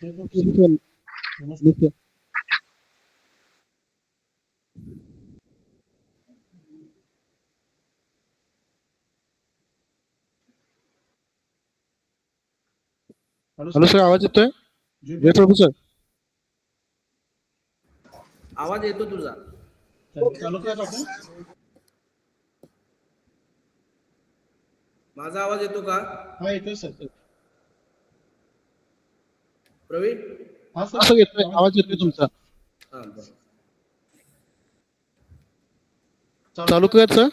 Hello sir, आवाज येतोय? जय प्रभू sir. आवाज येतो तुझा. चालू करा आपण. माझा आवाज येतो का? हा येतोय सर. प्रवीण, हा हा सर, येतोय, आवाज येतोय तुमचा. हा बरं. चालू कर सर.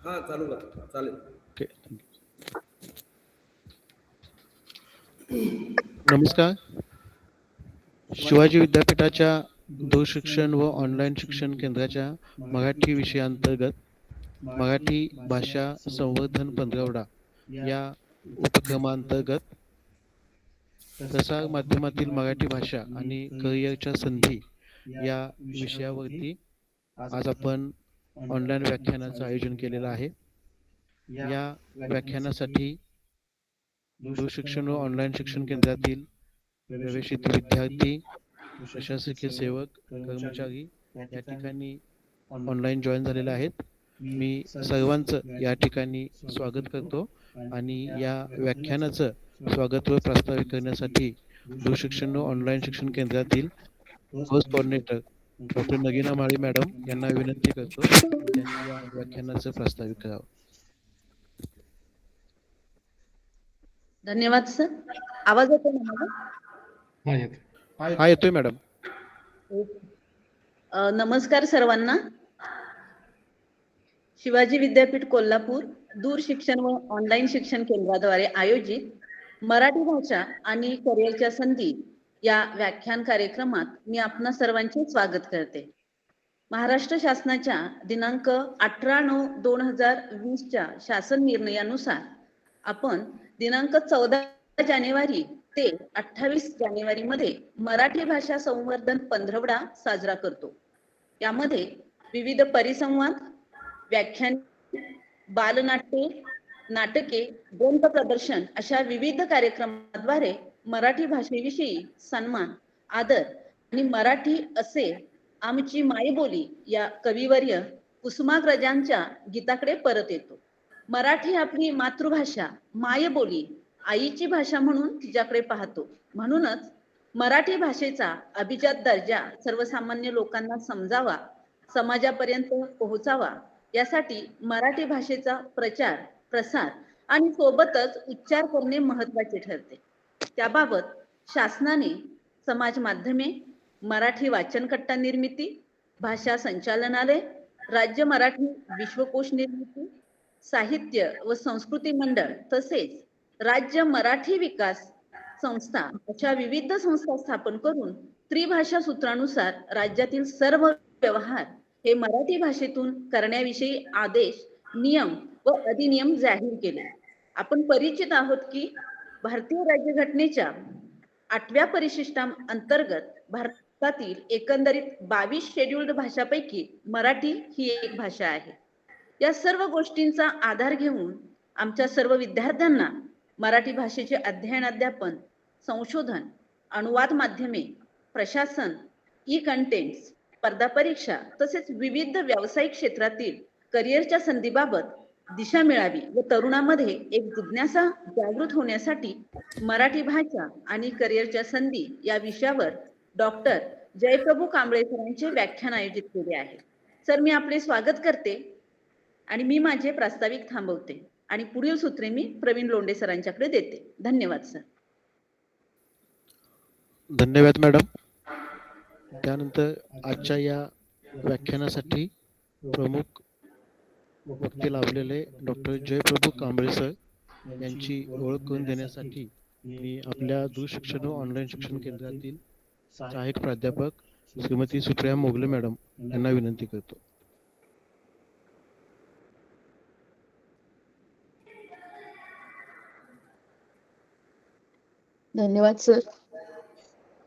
हा चालू कर, चालेल. ओके. नमस्कार. शिवाजी विद्यापीठाच्या दूरशिक्षण व ऑनलाईन शिक्षण केंद्राच्या मराठी विषयाअंतर्गत मराठी भाषा संवर्धन पंधरवडा या उपक्रमांतर्गत प्रसार माध्यमातील मराठी भाषा आणि करिअरच्या संधी या विषयावरती आज आपण ऑनलाईन व्याख्यानाचं आयोजन केलेलं आहे. या व्याख्यानासाठी दूरशिक्षण व ऑनलाईन शिक्षण केंद्रातील प्रवेशित विद्यार्थी, प्रशासकीय सेवक, कर्मचारी या ठिकाणी ऑनलाईन जॉईन झालेले आहेत. मी सर्वांचं या ठिकाणी स्वागत करतो आणि या व्याख्यानाचं स्वागत व प्रास्ताविक करण्यासाठी दूरशिक्षण व ऑनलाईन शिक्षण केंद्रातील होस्ट कोऑर्डिनेटर डॉक्टर नगीना माळी मॅडम यांना विनंती करतो त्यांनी या व्याख्यानाचं प्रास्ताविक करावं. धन्यवाद सर. आवाज येतो ना माझा? हा येतोय मॅडम. नमस्कार सर्वांना. शिवाजी विद्यापीठ कोल्हापूर दूरशिक्षण व ऑनलाईन शिक्षण केंद्राद्वारे आयोजित मराठी भाषा आणि करिअरच्या संधी या व्याख्यान कार्यक्रमात मी आपणा सर्वांचे स्वागत करते. महाराष्ट्र शासनाच्या दिनांक 18/9/2020 शासन निर्णयानुसार आपण दिनांक 14 जानेवारी ते 28 जानेवारी मध्ये मराठी भाषा संवर्धन पंधरवडा साजरा करतो. यामध्ये विविध परिसंवाद, व्याख्यान, बालनाट्ये, नाटके, ग्रंथ प्रदर्शन अशा विविध कार्यक्रमाद्वारे मराठी भाषेविषयी सन्मान, आदर आणि मराठी असे आमची मायबोली या कविवर्य कुसुमाग्रजांच्या गीताकडे परत येतो. मराठी आपली मातृभाषा, मायबोली, आईची भाषा म्हणून तिच्याकडे पाहतो. म्हणूनच मराठी भाषेचा अभिजात दर्जा सर्वसामान्य लोकांना समजावा, समाजापर्यंत पोहोचावा यासाठी मराठी भाषेचा प्रचार, प्रसार आणि सोबतच उच्चार करणे महत्त्वाचे ठरते. त्याबाबत शासनाने समाज माध्यमे, मराठी वाचनकट्टा निर्मिती, भाषा संचालनालय, राज्य मराठी विश्वकोश निर्मिती, साहित्य व संस्कृती मंडळ तसेच राज्य मराठी विकास संस्था अशा विविध संस्था स्थापन करून त्रिभाषा सूत्रानुसार राज्यातील सर्व व्यवहार हे मराठी भाषेतून करण्याविषयी आदेश, नियम व अधिनियम जाहीर केले. आपण परिचित आहोत की भारतीय राज्यघटनेच्या 8व्या परिशिष्टाअंतर्गत भारतातील एकंदरीत 22 शेड्यूल्ड भाषापैकी मराठी ही एक भाषा आहे. या सर्व गोष्टींचा आधार घेऊन आमच्या सर्व विद्यार्थ्यांना मराठी भाषेचे अध्ययन, अध्यापन, संशोधन, अनुवाद माध्यमे, प्रशासन, ई कंटेंट्स, स्पर्धा परीक्षा तसेच विविध व्यावसायिक क्षेत्रातील करिअरच्या संधीबाबत दिशा मिळावी व तरुणांमध्ये एक जिज्ञासा जागृत होण्यासाठी मराठी भाषा आणि करिअरच्या संधी या विषयावर डॉक्टर जयप्रभू कांबळे सरांचे व्याख्यान आयोजित केले आहे. सर, मी आपले स्वागत करते आणि मी माझे प्रास्ताविक थांबवते आणि पुढील सूत्रे मी प्रवीण लोंढे सरांच्याकडे देते. धन्यवाद सर. धन्यवाद मॅडम. त्यानंतर आजच्या या व्याख्यानासाठी प्रमुख वक्ते लाभलेले डॉक्टर जयप्रभू कांबळे सर यांची ओळख करून देण्यासाठी मी आपल्या दूरशिक्षण व ऑनलाईन शिक्षण केंद्रातील सहाय्यक प्राध्यापक श्रीमती सुप्रिया मोगले मॅडम यांना विनंती करतो. धन्यवाद सर.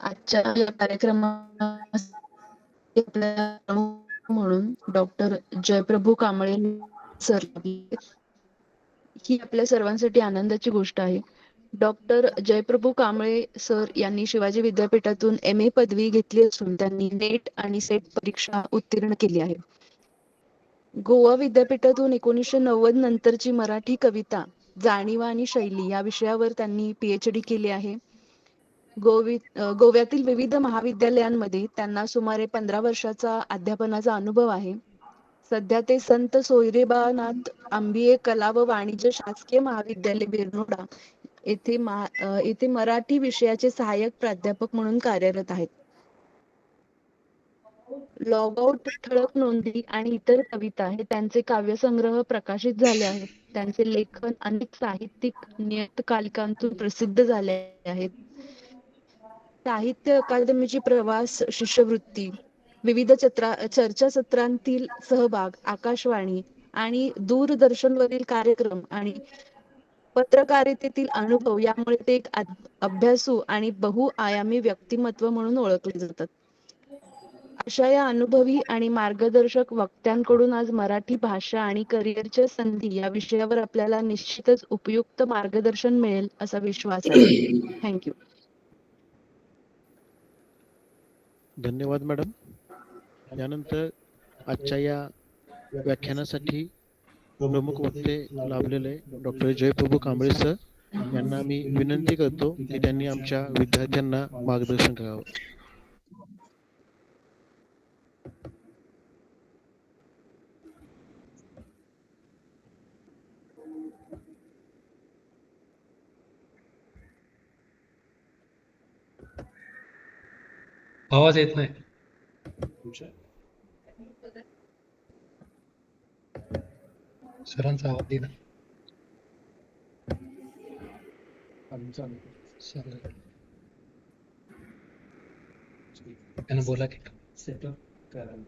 आजच्या या कार्यक्रमात म्हणून डॉक्टर जयप्रभू कांबळे सर ही आपल्या सर्वांसाठी आनंदाची गोष्ट आहे. डॉक्टर जयप्रभू कांबळे सर यांनी शिवाजी विद्यापीठातून MA पदवी घेतली असून त्यांनी नेट आणि सेट परीक्षा उत्तीर्ण केली आहे. गोवा विद्यापीठातून 1990 नंतरची मराठी कविता, जाणीवा आणि शैली या विषयावर त्यांनी PhD केली आहे. गोव्यातील विविध महाविद्यालयांमध्ये त्यांना सुमारे 15 वर्षाचा अध्यापनाचा अनुभव आहे. सध्या ते संत सोयरेबानाथ आंबिये कला व वाणिज्य शासकीय महाविद्यालय बिरनोडा येथे मराठी विषयाचे सहाय्यक प्राध्यापक म्हणून कार्यरत आहेत. लॉगआउट, ठळक नोंदी आणि इतर कविता हे त्यांचे काव्यसंग्रह प्रकाशित झाले आहेत. त्यांचे लेखन अनेक साहित्यिक नियतकालिकांतून प्रसिद्ध झाले आहेत. साहित्य अकादमीची प्रवास शिष्यवृत्ती, विविध चर्चासत्रांतील सहभाग, आकाशवाणी आणि दूरदर्शनवरील कार्यक्रम आणि पत्रकारितेतील अनुभव यामुळे ते एक अभ्यासू आणि बहुआयामी व्यक्तिमत्व म्हणून ओळखले जातात. अशा या अनुभवी आणि मार्गदर्शक वक्त्यांकडून आज मराठी भाषा आणि करिअरच्या संधी या विषयावर आपल्याला निश्चितच उपयुक्त मार्गदर्शन मिळेल असा विश्वास आहे. थँक्यू. धन्यवाद मॅडम. यानंतर आजच्या या व्याख्यानासाठी प्रमुख वक्ते लाभलेले डॉक्टर जयप्रभू कांबळे सर यांना मी विनंती करतो की त्यांनी आमच्या विद्यार्थ्यांना मार्गदर्शन करावं. आवाज येत नाही. सरांचा आवाज दिला. त्यानं बोला की सेटअप करा.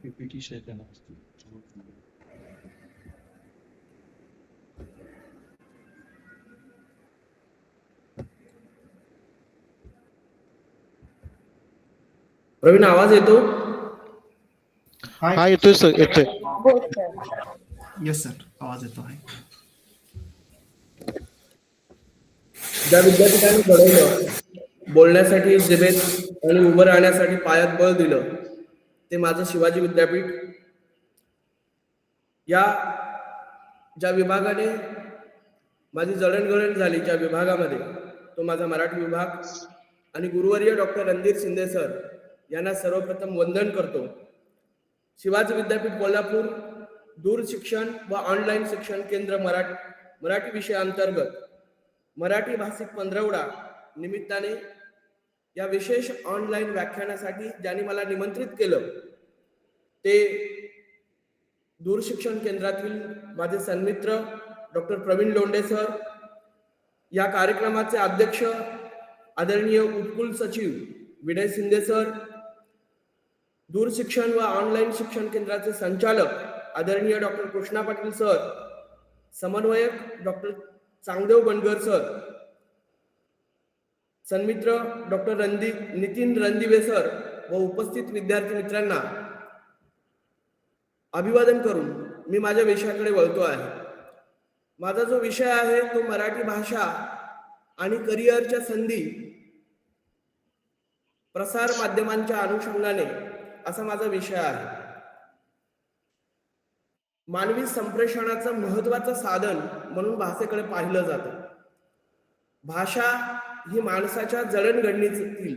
PPT शेअर करणार असतो. प्रवीण आवाज येतो? हा येतोय सर, येतोय. येस सर, आवाज येतो आहे. ज्या विद्यापीठाने घडवलं, बोलण्यासाठी जिभेत आणि उभं राहण्यासाठी पायात बळ दिलं, ते माझं शिवाजी विद्यापीठ. या ज्या विभागाने माझी जडणघडण झाली, ज्या विभागामध्ये, तो माझा मराठी विभाग. आणि गुरुवर्य डॉक्टर रणधीर शिंदे सर यांना सर्वप्रथम वंदन करतो. शिवाजी विद्यापीठ कोल्हापूर दूरशिक्षण व ऑनलाईन शिक्षण केंद्र मराठी विषयाअंतर्गत मराठी भाषिक पंधरवडा निमित्ताने या विशेष ऑनलाईन व्याख्यानासाठी ज्यांनी मला निमंत्रित केलं ते दूरशिक्षण केंद्रातील माझे सन्मित्र डॉक्टर प्रवीण लोंढे सर, या कार्यक्रमाचे अध्यक्ष आदरणीय उपकुल सचिव विनय शिंदे सर, दूरशिक्षण व ऑनलाईन शिक्षण केंद्राचे संचालक आदरणीय डॉक्टर कृष्णा पाटील सर, समन्वयक doctor Changdev Bangar sir, Sanmitra doctor Nitin Randive sir व उपस्थित विद्यार्थी मित्रांना अभिवादन करून मी माझ्या विषयाकडे वळतो आहे. माझा जो विषय आहे तो मराठी भाषा आणि करिअरच्या संधी प्रसार माध्यमांच्या अनुषंगाने असा माझा विषय आहे. मानवी संप्रेषणाचं महत्वाचं साधन म्हणून भाषेकडे पाहिलं जातं. भाषा ही माणसाच्या जडणघडणीतील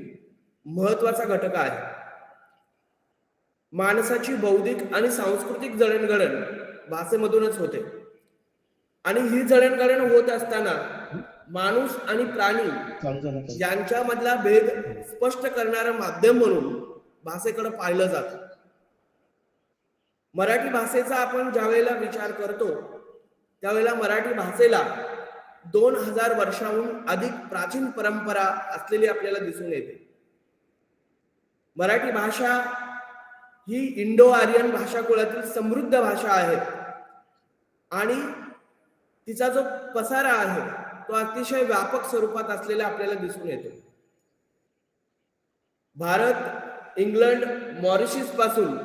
महत्वाचा घटक आहे. माणसाची बौद्धिक आणि सांस्कृतिक जडणघडण भाषेमधूनच होते. आणि ही जडणघडण होत असताना माणूस आणि प्राणी यांच्यामधला भेद स्पष्ट करणारं माध्यम म्हणून भाषेकडे पाहिलं जातं. मराठी भाषेचा आपण ज्या वेळेला विचार करतो त्यावेळेला मराठी भाषेला 2000 वर्षाहून अधिक प्राचीन परंपरा असलेली आपल्याला दिसून येते. मराठी भाषा ही इंडो आर्यन भाषाकुळातील समृद्ध भाषा आहे आणि तिचा जो पसारा आहे तो अतिशय व्यापक स्वरूपात असलेला आपल्याला दिसून येतो. भारत, इंग्लंड, मॉरिशस पासून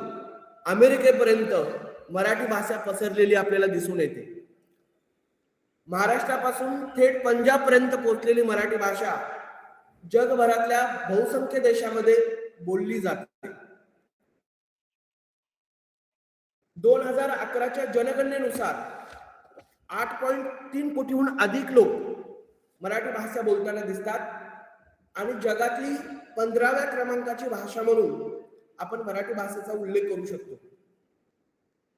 अमेरिकेपर्यंत मराठी भाषा पसरलेली आपल्याला दिसून येते. महाराष्ट्रापासून थेट पंजाब पर्यंत पोहोचलेली मराठी भाषा जगभरातल्या बहुसंख्य देशामध्ये बोलली जाते. 2011च्या जनगणनेनुसार 8.3 कोटीहून अधिक लोक मराठी भाषा बोलताना दिसतात आणि जगातली 15व्या क्रमांकाची भाषा म्हणून आपण मराठी भाषेचा उल्लेख करू शकतो.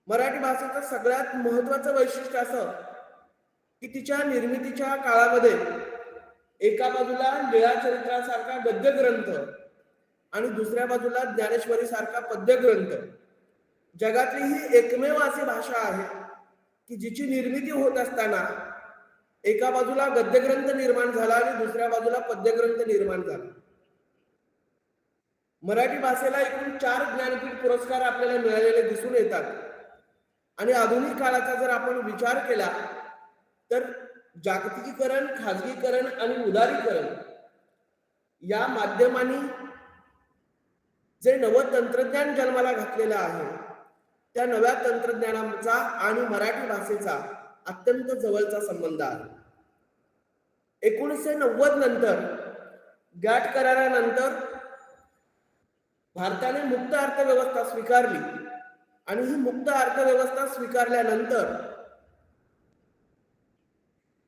मराठी भाषेचं सगळ्यात महत्वाचं वैशिष्ट्य असं की तिच्या निर्मितीच्या काळामध्ये एका बाजूला लीळाचरित्रासारखा गद्य ग्रंथ आणि दुसऱ्या बाजूला ज्ञानेश्वरी सारखा पद्य ग्रंथ, जगातली ही एकमेव अशी भाषा आहे की जिची निर्मिती होत असताना एका बाजूला गद्यग्रंथ निर्माण झाला आणि दुसऱ्या बाजूला पद्यग्रंथ निर्माण झाला. मराठी भाषेला एकूण 4 ज्ञानपीठ पुरस्कार आपल्याला मिळालेले दिसून येतात आणि आधुनिक काळाचा जर आपण विचार केला तर जागतिकीकरण, खाजगीकरण आणि उदारीकरण या माध्यमांनी जे नवं तंत्रज्ञान जन्माला घातलेलं आहे त्या नव्या तंत्रज्ञानाचा आणि मराठी भाषेचा अत्यंत जवळचा संबंध आहे. 1990 नंतर गॅट करारानंतर भारताने मुक्त अर्थव्यवस्था स्वीकारली आणि ही मुक्त अर्थव्यवस्था स्वीकारल्यानंतर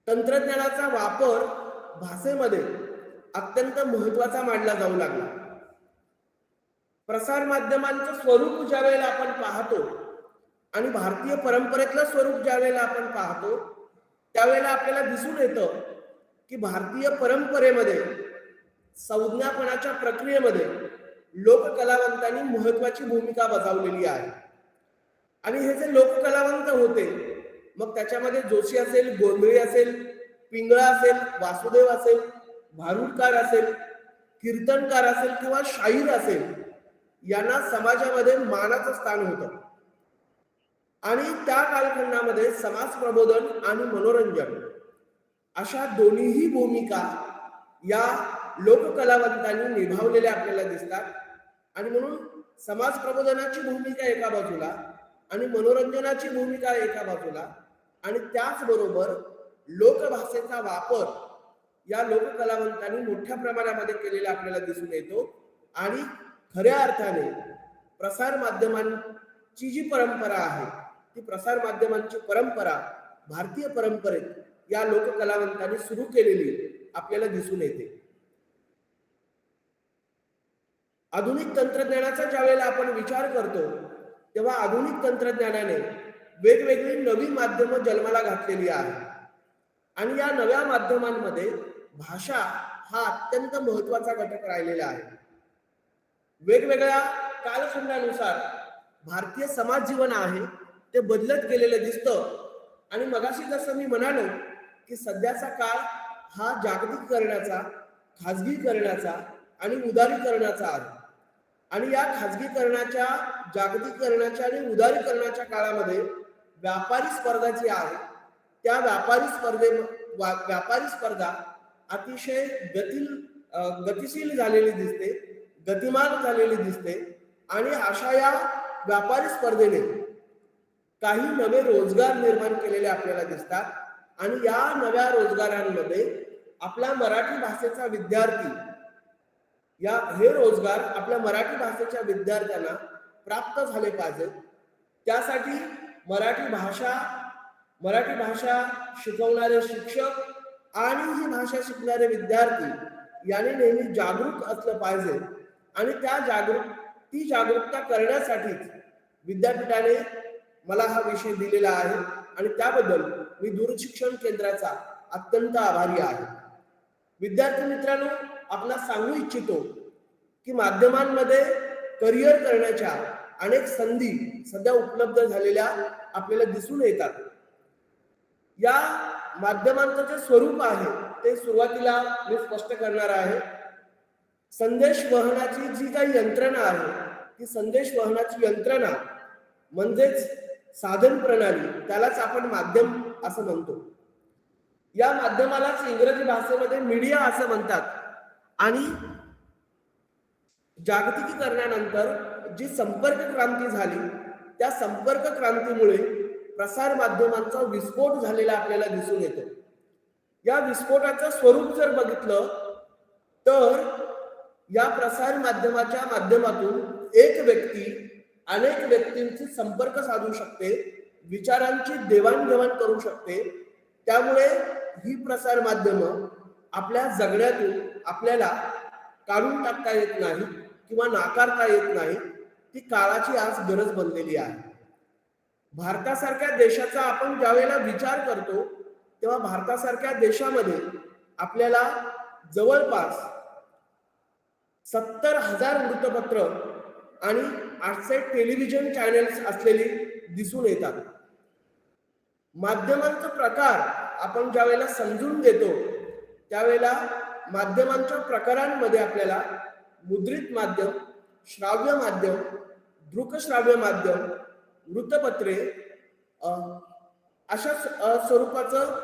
तंत्रज्ञानाचा वापर भाषेमध्ये अत्यंत महत्वाचा मानला जाऊ लागला. प्रसार माध्यमांचं स्वरूप ज्या वेळेला आपण पाहतो आणि भारतीय परंपरेतलं स्वरूप ज्या वेळेला आपण पाहतो त्यावेळेला आपल्याला दिसून येतं की भारतीय परंपरेमध्ये संज्ञापनाच्या प्रक्रियेमध्ये लोककलावंतांनी महत्वाची भूमिका बजावलेली आहे. आणि हे जे लोककलावंत होते, मग त्याच्यामध्ये जोशी असेल, गोंधळी असेल, पिंगळा असेल, वासुदेव असेल, भारुडकार असेल, कीर्तनकार असेल किंवा शाहीर असेल, यांना समाजामध्ये मानाचं स्थान होतं. आणि त्या कालखंडामध्ये समाज प्रबोधन आणि मनोरंजन अशा दोन्हीही भूमिका या लोककलावंतांनी निभावलेल्या आपल्याला दिसतात. आणि म्हणून समाज प्रबोधनाची भूमिका एका बाजूला आणि मनोरंजनाची भूमिका एका बाजूला आणि त्याचबरोबर लोकभाषेचा वापर या लोककलावंतांनी मोठ्या प्रमाणामध्ये केलेला आपल्याला दिसून येतो. आणि खऱ्या अर्थाने प्रसार माध्यमांची जी परंपरा आहे ती प्रसार माध्यमांची परंपरा भारतीय परंपरेत या लोककलावंतांनी सुरू केलेली आपल्याला दिसून येते. आधुनिक तंत्रज्ञानाचा ज्या वेळेला आपण विचार करतो तेव्हा आधुनिक तंत्रज्ञानाने वेगवेगळी नवी माध्यमं जन्माला घातलेली आहे आणि या नव्या माध्यमांमध्ये भाषा हा अत्यंत महत्वाचा घटक राहिलेला आहे. वेगवेगळ्या कालखंडानुसार भारतीय समाज जीवन आहे ते बदलत गेलेलं दिसतं. आणि मगाशी जसं मी म्हणालो की सध्याचा काळ हा जागतिकीकरणाचा, खाजगीकरणाचा आणि उदारीकरणाचा आहे. आणि या खाजगीकरणाच्या, जागतिकीकरणाच्या आणि उदारीकरणाच्या काळामध्ये व्यापारी स्पर्धा जी आहे त्या व्यापारी स्पर्धा अतिशय गतिशील झालेली दिसते, गतिमान झालेली दिसते. आणि अशा या व्यापारी स्पर्धेने काही नवे रोजगार निर्माण केलेले आपल्याला दिसतात. आणि या नव्या रोजगारांमध्ये आपला मराठी भाषेचा विद्यार्थी हे रोजगार आपल्या मराठी भाषेच्या विद्यार्थ्यांना प्राप्त झाले पाहिजेत. त्यासाठी मराठी भाषा शिकवणारे शिक्षक आणि ही भाषा शिकणारे विद्यार्थी यांनी नेहमी जागरूक असलं पाहिजे. आणि ती जागरूकता करण्यासाठीच विद्यापीठाने मला हा विषय दिलेला आहे आणि त्याबद्दल मी दूरशिक्षण केंद्राचा अत्यंत आभारी आहे. विद्यार्थी मित्रांनो, आपल्याला सांगू इच्छितो की माध्यमांमध्ये करिअर करण्याच्या अनेक संधी सध्या उपलब्ध झालेल्या आपल्याला दिसून येतात. या माध्यमांचं जे स्वरूप आहे ते सुरुवातीला मी स्पष्ट करणार आहे. संदेश वहनाची जी काही यंत्रणा आहे ती संदेश वहनाची यंत्रणा म्हणजेच साधन प्रणाली, त्यालाच आपण माध्यम असं म्हणतो. या माध्यमालाच इंग्रजी भाषेमध्ये मीडिया असं म्हणतात. आणि जागतिकीकरणानंतर जी संपर्क क्रांती झाली त्या संपर्क क्रांतीमुळे प्रसार माध्यमांचा विस्फोट झालेला आपल्याला दिसून येतो. या विस्फोटाचं स्वरूप जर बघितलं तर या प्रसार माध्यमाच्या माध्यमातून एक व्यक्ती अनेक व्यक्तींशी संपर्क साधू शकते, विचारांची देवाणघेवाण करू शकते. त्यामुळे ही प्रसार माध्यम आपल्या जगण्यातून आपल्याला काढून टाकता येत नाही किंवा नाकारता येत नाही. ती काळाची आज गरज बनलेली आहे. भारतासारख्या देशाचा आपण ज्यावेळेला विचार करतो तेव्हा भारतासारख्या देशामध्ये आपल्याला जवळपास 70,000 वृत्तपत्र आणि 800 टेलिव्हिजन चॅनेल्स असलेली दिसून येतात. माध्यमांचा प्रकार आपण ज्यावेळेला समजून घेतो त्यावेळेला माध्यमांच्या प्रकारांमध्ये आपल्याला मुद्रित माध्यम, श्राव्य माध्यम, दृकश्राव्य माध्यम, वृत्तपत्रे अशा स्वरूपाचं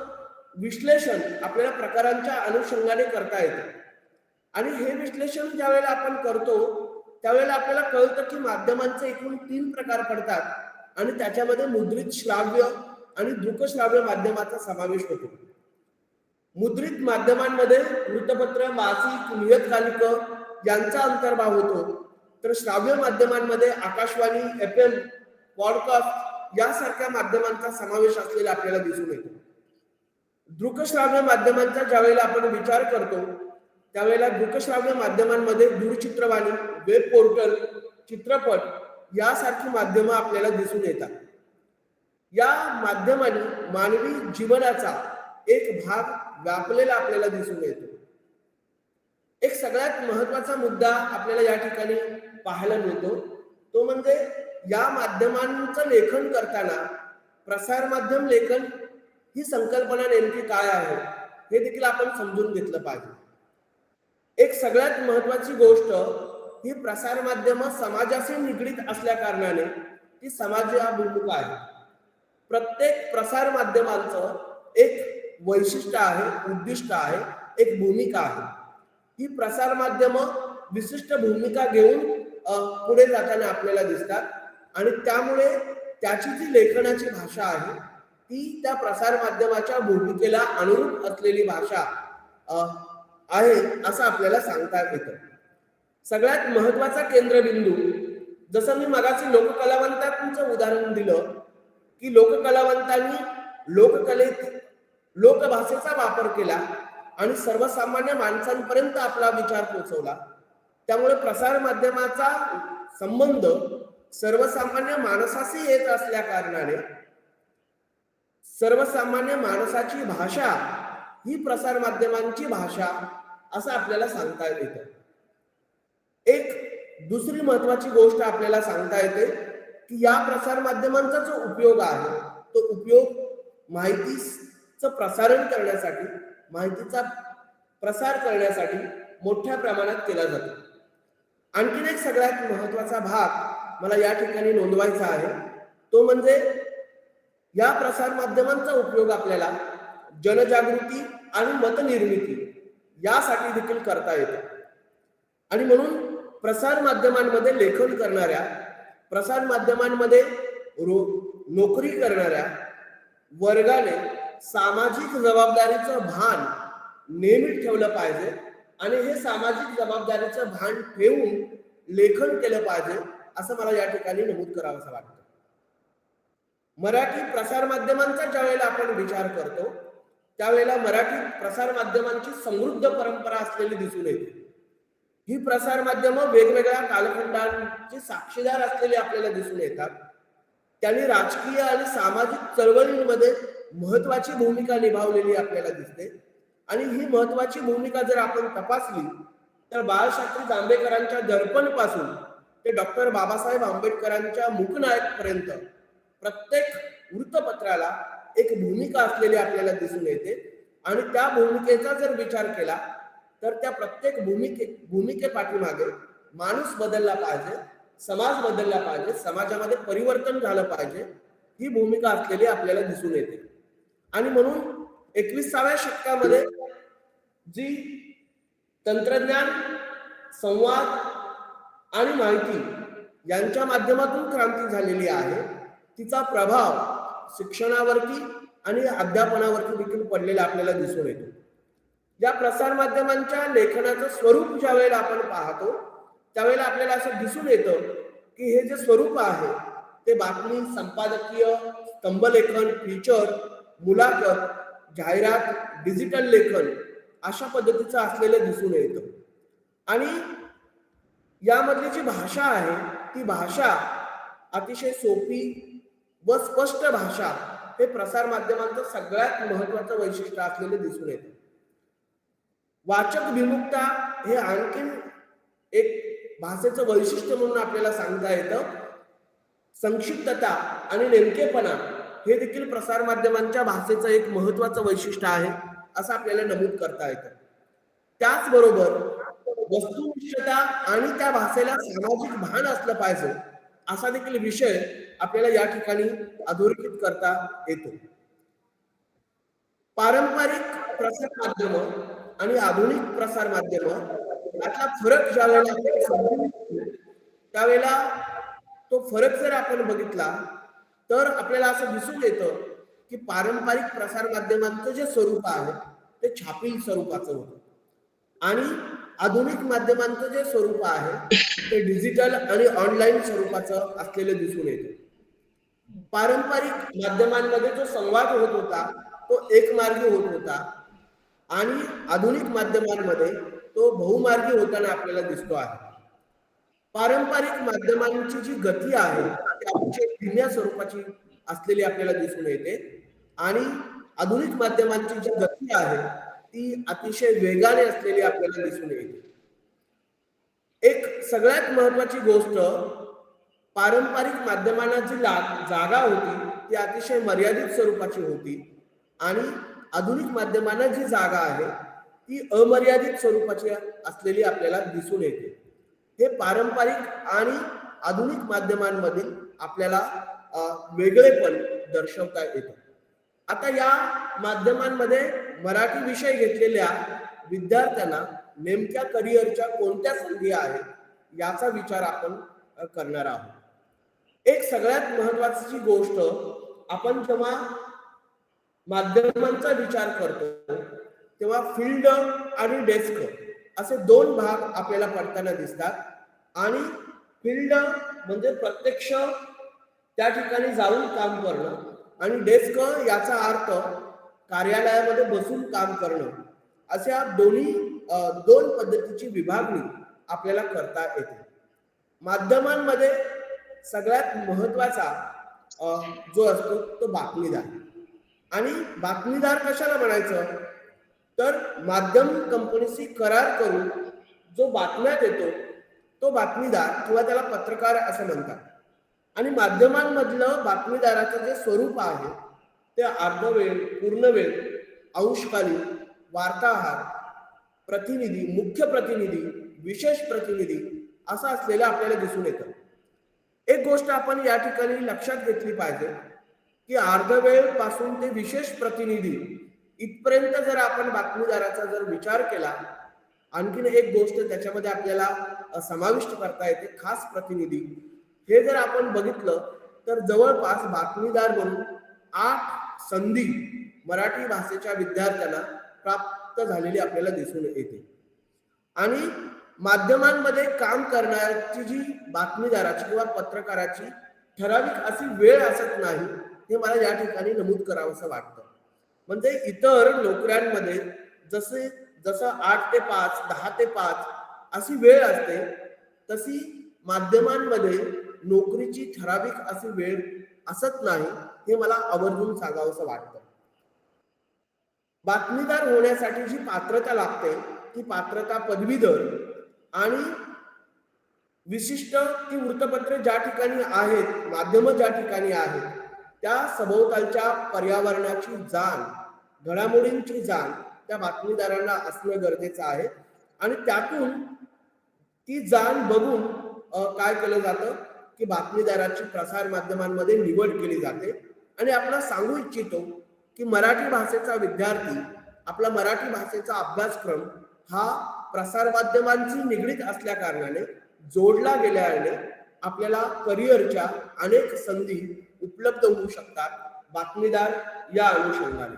विश्लेषण आपल्याला प्रकारांच्या अनुषंगाने करता येतं. आणि हे विश्लेषण ज्यावेळेला आपण करतो त्यावेळेला आपल्याला कळतं की माध्यमांचे एकूण 3 प्रकार पडतात आणि त्याच्यामध्ये मुद्रित, श्राव्य आणि दृकश्राव्य माध्यमाचा समावेश होतो. मुद्रित माध्यमांमध्ये वृत्तपत्र, मासिक, नियतकालिक यांचा अंतर्भाव होतो. तर श्राव्य माध्यमांमध्ये आकाशवाणी, FM, पॉडकास्ट यासारख्या माध्यमांचा समावेश असलेला आपल्याला दिसून येतो. दृकश्राव्य माध्यमांचा ज्यावेळेला आपण विचार करतो त्यावेळेला दृकश्राव्य माध्यमांमध्ये दूरचित्रवाणी, वेब पोर्टल, चित्रपट यासारखी माध्यमं आपल्याला दिसून येतात. या माध्यमांनी मानवी जीवनाचा एक भाग व्यापलेला आपल्याला दिसून येतो. एक सगळ्यात महत्वाचा मुद्दा आपल्याला या ठिकाणी पाहायला मिळतो तो म्हणजे या माध्यमांचं लेखन करताना प्रसार माध्यम लेखन ही संकल्पना नेमकी काय आहे हे देखील आपण समजून घेतलं पाहिजे. एक सगळ्यात महत्वाची गोष्ट ही प्रसार माध्यम समाजाशी निगडीत असल्या कारणाने ती समाजाभिमुख आहे. प्रत्येक प्रसार माध्यमांचं एक वैशिष्ट्य आहे, उद्दिष्ट आहे, एक भूमिका आहे. ही प्रसार माध्यम विशिष्ट भूमिका घेऊन पुढे जाताना आपल्याला दिसतात आणि त्यामुळे त्याची जी लेखनाची भाषा आहे ती त्या प्रसार माध्यमाच्या भूमिकेला अनुरूप असलेली भाषा आहे असं आपल्याला सांगता येतं. सगळ्यात महत्वाचा केंद्रबिंदू, जसं मी मगाशी लोककलावंतांचं उदाहरण दिलं की लोककलेत लोकभाषेचा वापर केला आणि सर्वसामान्य माणसांपर्यंत आपला विचार पोहोचवला. त्यामुळे प्रसार माध्यमाचा संबंध सर्वसामान्य माणसाशी येत असल्या कारणाने सर्वसामान्य माणसाची भाषा ही प्रसार माध्यमांची भाषा असं आपल्याला सांगता येतं. एक दुसरी महत्वाची गोष्ट आपल्याला सांगता येते की या प्रसार माध्यमांचा जो उपयोग आहे तो उपयोग माहितीचं प्रसारण करण्यासाठी, माहितीचा प्रसार करण्यासाठी मोठ्या प्रमाणात केला जातो. आणखीन एक सगळ्यात महत्वाचा भाग मला या ठिकाणी नोंदवायचा आहे तो म्हणजे या प्रसार माध्यमांचा उपयोग आपल्याला जनजागृती आणि मतनिर्मिती यासाठी देखील करता येतो. आणि म्हणून प्रसार माध्यमांमध्ये लेखन करणाऱ्या, प्रसार माध्यमांमध्ये नोकरी करणाऱ्या वर्गाने सामाजिक जबाबदारीचं भान नेहमी ठेवलं पाहिजे आणि हे सामाजिक जबाबदारीचं भान ठेवून लेखन केलं पाहिजे असं मला या ठिकाणी नमूद करावंसं वाटतं. मराठी प्रसार माध्यमांचा ज्यावेळेला आपण विचार करतो त्यावेळेला मराठी प्रसार माध्यमांची समृद्ध परंपरा असलेली दिसून येते. ही प्रसार माध्यमं वेगवेगळ्या कालखंडांचे साक्षीदार असलेले आपल्याला दिसून येतात. त्यांनी राजकीय आणि सामाजिक चळवळींमध्ये महत्वाची भूमिका निभावलेली आपल्याला दिसते. आणि ही महत्वाची भूमिका जर आपण तपासली तर बाळशास्त्री जांभेकरांच्या दर्पण पासून ते डॉक्टर बाबासाहेब आंबेडकरांच्या मूकनायक पर्यंत प्रत्येक वृत्तपत्राला एक भूमिका असलेली आपल्याला दिसून येते आणि त्या भूमिकेचा जर विचार केला तर त्या प्रत्येक भूमिकेपाठीमागे माणूस बदलला पाहिजे, समाज बदलला पाहिजे, समाजामध्ये परिवर्तन झालं पाहिजे, ही भूमिका असलेली आपल्याला दिसून येते. आणि म्हणून 21व्या शतकामध्ये जी तंत्रज्ञान, संवाद आणि माहिती यांच्या माध्यमातून क्रांती झालेली आहे, तिचा प्रभाव शिक्षणावरती आणि अध्यापनावरती देखील पडलेला आपल्याला दिसून येतो. या प्रसार माध्यमांच्या लेखनाचं स्वरूप ज्या वेळेला आपण पाहतो त्यावेळेला आपल्याला असं दिसून येतं की हे जे स्वरूप आहे ते बातमी, संपादकीय, स्तंभलेखन, फीचर, मुलाखत, जाहिरात, डिजिटल लेखन अशा पद्धतीचं असलेलं दिसून येतं. आणि यामधली जी भाषा आहे ती भाषा अतिशय सोपी व स्पष्ट भाषा हे प्रसार माध्यमांचं सगळ्यात महत्वाचं वैशिष्ट्य असलेलं दिसून येतं. वाचक विमुक्तता हे आणखीन एक भाषेचं वैशिष्ट्य म्हणून आपल्याला सांगता येतं. संक्षिप्तता आणि नेमकेपणा हे देखील प्रसार माध्यमांच्या भाषेचं एक महत्वाचं वैशिष्ट्य आहे असं आपल्याला नमूद करता येतं. त्याचबरोबर वस्तुनिष्ठता आणि त्या भाषेला सामाजिक भान असलं पाहिजे असा देखील विषय आपल्याला या ठिकाणी अधोरेखित करता येतो. पारंपरिक प्रसार माध्यम आणि आधुनिक प्रसार माध्यम यातला फरक ज्या वेळेला आपल्याला समजून येतो, त्यावेळेला तो फरक जर आपण बघितला तर आपल्याला असं दिसून येतं की पारंपरिक प्रसार माध्यमांचं जे स्वरूप आहे ते छापील स्वरूपाचं होतं आणि आधुनिक माध्यमांचं जे स्वरूप आहे ते डिजिटल आणि ऑनलाईन स्वरूपाचं असलेलं दिसून येतं. पारंपरिक माध्यमांमध्ये जो संवाद होत होता तो एकमार्गी होत होता आणि आधुनिक माध्यमांमध्ये तो बहुमार्गी होताना आपल्याला दिसतो आहे. पारंपरिक माध्यमांची जी गती आहे ती अतिशय धीम्या स्वरूपाची असलेली आपल्याला दिसून येते आणि आधुनिक माध्यमांची जी गती आहे ती अतिशय वेगाने असलेली आपल्याला दिसून येते. एक सगळ्यात महत्वाची गोष्ट, पारंपरिक माध्यमांना जी जागा होती ती अतिशय मर्यादित स्वरूपाची होती आणि आधुनिक माध्यमांना जी जागा आहे ती अमर्यादित स्वरूपाची असलेली आपल्याला दिसून येते. हे पारंपरिक आणि आधुनिक माध्यमांमधील आपल्याला वेगळेपण दर्शवता येतं. आता या माध्यमांमध्ये मराठी विषय घेतलेल्या विद्यार्थ्यांना नेमक्या करिअरच्या कोणत्या संधी आहेत याचा विचार आपण करणार आहोत. एक सगळ्यात महत्वाची गोष्ट, आपण जेव्हा माध्यमांचा विचार करतो तेव्हा फील्ड आणि डेस्क असे दोन भाग आपल्याला पडताना दिसतात. आणि फील्ड म्हणजे प्रत्यक्ष त्या ठिकाणी जाऊन काम करणं आणि डेस्क याचा अर्थ कार्यालयामध्ये बसून काम करणं, अशा दोन पद्धतीची विभागणी आपल्याला करता येते. माध्यमांमध्ये सगळ्यात महत्वाचा जो असतो तो बातमीदार. आणि बातमीदार कशाला म्हणायचं तर माध्यम कंपनीशी करार करून जो बातम्या देतो तो बातमीदार किंवा त्याला पत्रकार असं म्हणतात. आणि माध्यमांमधलं बातमीदाराचं जे स्वरूप आहे ते अर्धवेळ, पूर्णवेळ, अंशकालीन, वार्ताहर, प्रतिनिधी, मुख्य प्रतिनिधी, विशेष प्रतिनिधी असं असलेलं आपल्याला दिसून येतं. एक गोष्ट आपण या ठिकाणी लक्षात घेतली पाहिजे की अर्धवेळ पासून ते विशेष प्रतिनिधी इथपर्यंत जर आपण बातमीदाराचा जर विचार केला, आणखीन एक गोष्ट त्याच्यामध्ये आपल्याला समाविष्ट करता येते, खास प्रतिनिधी. हे जर आपण बघितलं तर जवळपास बातमीदार म्हणून 8 संधी मराठी भाषेच्या विद्यार्थ्यांना प्राप्त झालेली आपल्याला दिसून येते. आणि माध्यमांमध्ये काम करण्याची जी बातमीदाराची किंवा पत्रकाराची ठराविक अशी वेळ असत नाही, हे मला या ठिकाणी नमूद करावंसं वाटतं. म्हणजे इतर नोकऱ्यांमध्ये जसं 8 ते 5, 10 ते 5 अशी वेळ असते, तशी माध्यमांमध्ये नोकरीची ठराविक अशी वेळ असत नाही, हे मला आवर्जून सांगावंसं वाटतं. बातमीदार होण्यासाठी जी पात्रता लागते ती पात्रता पदवीधर आणि विशिष्ट ती वृत्तपत्रे ज्या ठिकाणी आहेत, माध्यम ज्या ठिकाणी आहेत त्या सभोवतालच्या पर्यावरणाची जाण, घडामोडींची जाण त्या बातमीदारांना असणं गरजेचं आहे. आणि त्यातून ती जाण बघून काय केलं जातं की बातमीदाराची प्रसार माध्यमांमध्ये निवड केली जाते. आणि आपल्याला सांगू इच्छितो की मराठी भाषेचा विद्यार्थी, आपला मराठी भाषेचा अभ्यासक्रम हा प्रसार माध्यमांशी निगडीत असल्या कारणाने, जोडला गेल्याने आपल्याला करिअरच्या अनेक संधी उपलब्ध होऊ शकतात बातमीदार या अनुषंगाने.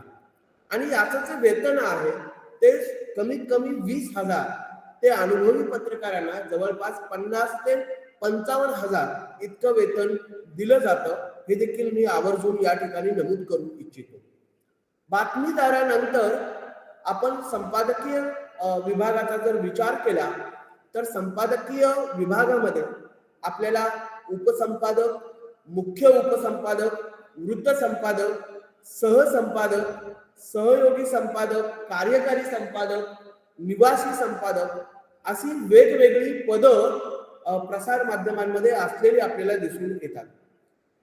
आणि याचं जे वेतन आहे ते कमीत कमी 20,000 ते अनुभवी पत्रकारांना जवळपास 50 ते 55,000 इतकं वेतन दिलं जातं. हे देखील मी आवर्जून या ठिकाणी नमूद करू इच्छितो. बातमीदारानंतर आपण संपादकीय विभागाचा जर विचार केला तर संपादकीय विभागामध्ये आपल्याला उपसंपादक, मुख्य उपसंपादक, वृत्तसंपादक, सहसंपादक, सहयोगी संपादक, कार्यकारी संपादक, निवासी संपादक अशी वेगवेगळी पदं प्रसार माध्यमांमध्ये असलेली आपल्याला दिसून येतात.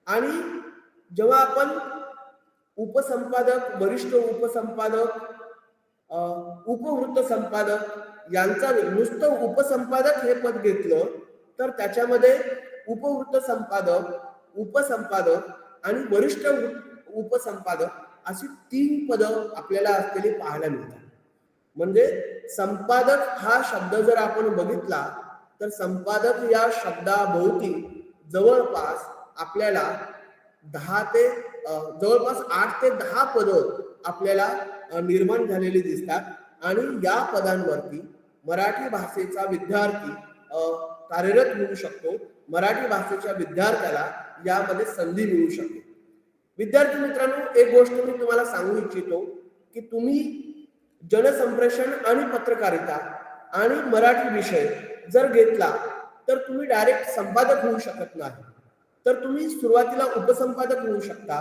आणि जेव्हा आपण उपसंपादक, वरिष्ठ उपसंपादक, उपवृत्त संपादक यांचा नुसतं उपसंपादक हे पद घेतलं तर त्याच्यामध्ये उपवृत्त संपादक, उपसंपादक आणि वरिष्ठ उपसंपादक अशी 3 पदं आपल्याला असलेली पाहायला मिळतात. म्हणजे संपादक हा शब्द जर आपण बघितला तर संपादक या शब्दाभोवती जवळपास आपल्याला 8 ते 10 पदं आपल्याला निर्माण झालेली दिसतात. आणि या पदांवरती मराठी भाषेचा विद्यार्थी कार्यरत होऊ शकतो. मराठी भाषेच्या विद्यार्थ्याला यामध्ये संधी मिळू शकते. विद्यार्थी मित्रांनो, एक गोष्ट मी तुम्हाला सांगू इच्छितो की तुम्ही जनसंप्रेषण आणि पत्रकारिता आणि मराठी विषय जर घेतला तर तुम्ही डायरेक्ट संपादक होऊ शकत नाही. तर तुम्ही सुरुवातीला उपसंपादक होऊ शकता,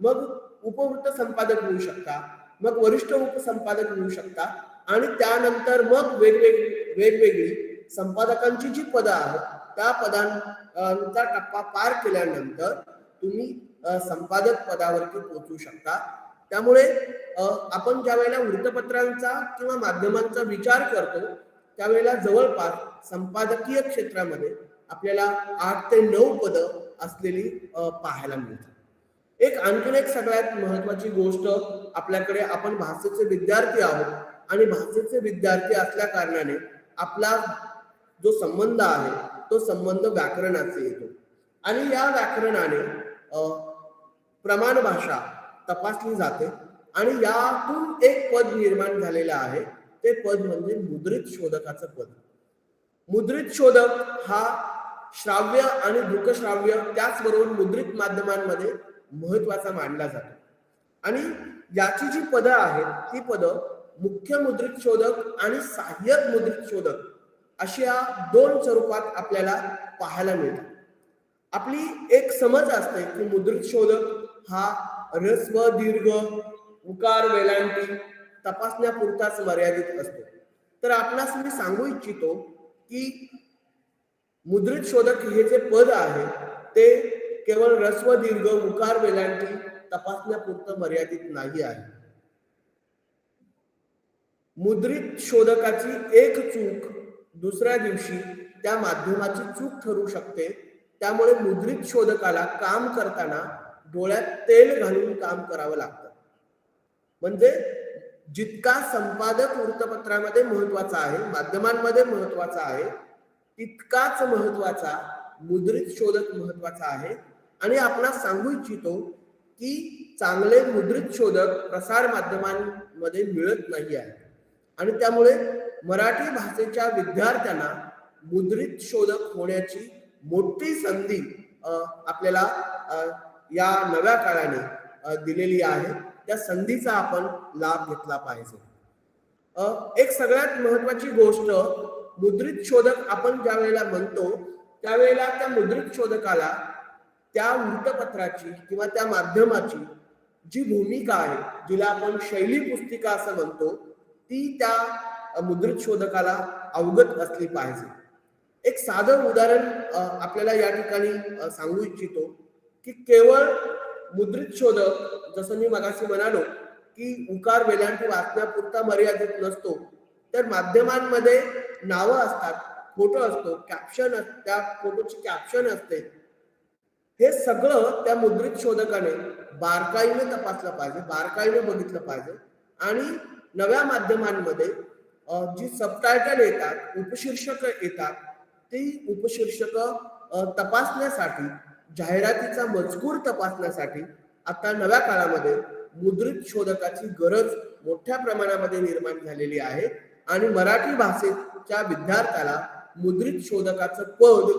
मग उपवृत्त संपादक होऊ शकता, मग वरिष्ठ उपसंपादक होऊ शकता आणि त्यानंतर मग वेगवेगळी संपादकांची जी पदं आहेत त्या पदांचा टप्पा पार केल्यानंतर तुम्ही संपादक पदावरती पोहोचू शकता. त्यामुळे आपण ज्या वेळेला वृत्तपत्रांचा किंवा माध्यमांचा विचार करतो त्यावेळेला जवळपास संपादकीय क्षेत्रामध्ये आपल्याला 8 ते 9 पदं असलेली पाहायला मिळतात. आणखीन एक सगळ्यात महत्वाची गोष्ट आपल्याकडे, आपण भाषेचे विद्यार्थी आहोत आणि भाषेचे विद्यार्थी असल्या कारणाने आपला जो संबंध आहे तो संबंध व्याकरणाचा येतो. आणि या व्याकरणाने प्रमाण भाषा तपासली जाते आणि यातून एक पद निर्माण झालेलं आहे. ते पद म्हणजे मुद्रित शोधकाचं पद. मुद्रित शोधक हा श्राव्य आणि दृकश्राव्य त्याचबरोबर मुद्रित माध्यमांमध्ये महत्वाचा मानला जातो. आणि याची जी पदं आहेत ती पदं मुख्य मुद्रित शोधक आणि सहाय्यक मुद्रित शोधक अशा 2 स्वरूपात आपल्याला पाहायला मिळतात. आपली एक समज असते की मुद्रित शोधक हा ऱ्हस्व, दीर्घ, उकार, वेलांटी तपासण्यापुरताच मर्यादित असतो. तर आपणास मी सांगू इच्छितो की मुद्रित शोधक हे जे पद आहे ते केवळ ऱ्हस्व, दीर्घ, उकार, वेलांटी तपासण्यापुरतं मर्यादित नाही आहे. मुद्रित शोधकाची एक चूक दुसऱ्या दिवशी त्या माध्यमाची चूक ठरू शकते. त्यामुळे मुद्रित शोधकाला काम करताना डोळ्यात तेल घालून काम करावं लागतं. म्हणजे जितका संपादक वृत्तपत्रामध्ये महत्वाचा आहे, माध्यमांमध्ये महत्वाचा आहे, तितकाच महत्वाचा मुद्रित शोधक महत्वाचा आहे. आणि आपणास सांगू इच्छितो की चांगले मुद्रित शोधक प्रसार माध्यमांमध्ये मिळत नाही आहे. आणि त्यामुळे मराठी भाषेच्या विद्यार्थ्यांना मुद्रित शोधक होण्याची मोठी संधी आपल्याला या नव्या काळाने दिलेली आहे. त्या संधीचा आपण लाभ घेतला पाहिजे. एक सगळ्यात महत्वाची गोष्ट, मुद्रित शोधक आपण ज्या वेळेला म्हणतो त्यावेळेला त्या मुद्रित शोधकाला त्या वृत्तपत्राची किंवा त्या माध्यमाची जी भूमिका आहे, जिला आपण शैली पुस्तिका असं म्हणतो, ती त्या मुद्रित शोधकाला अवगत असली पाहिजे. एक साधं उदाहरण आपल्याला या ठिकाणी सांगू इच्छितो की केवळ मुद्रित शोधक, जसं मी मगाशी म्हणालो की उकार वेलांटी वाचण्यापुरता मर्यादित नसतो, तर माध्यमांमध्ये नावं असतात, फोटो असतो, कॅप्शन, त्या फोटोची कॅप्शन असते. हे सगळं त्या मुद्रित शोधकाने बारकाईने तपासलं पाहिजे, बारकाईने बघितलं पाहिजे. आणि नव्या माध्यमांमध्ये जी सबटायटल येतात, उपशीर्षक येतात, ती उपशीर्षक तपासण्यासाठी, जाहिरातीचा मजकूर तपासण्यासाठी आता नव्या काळामध्ये मुद्रित शोधकाची गरज मोठ्या प्रमाणामध्ये निर्माण झालेली आहे. आणि मराठी भाषेच्या विद्यार्थ्याला मुद्रित शोधकाचं पद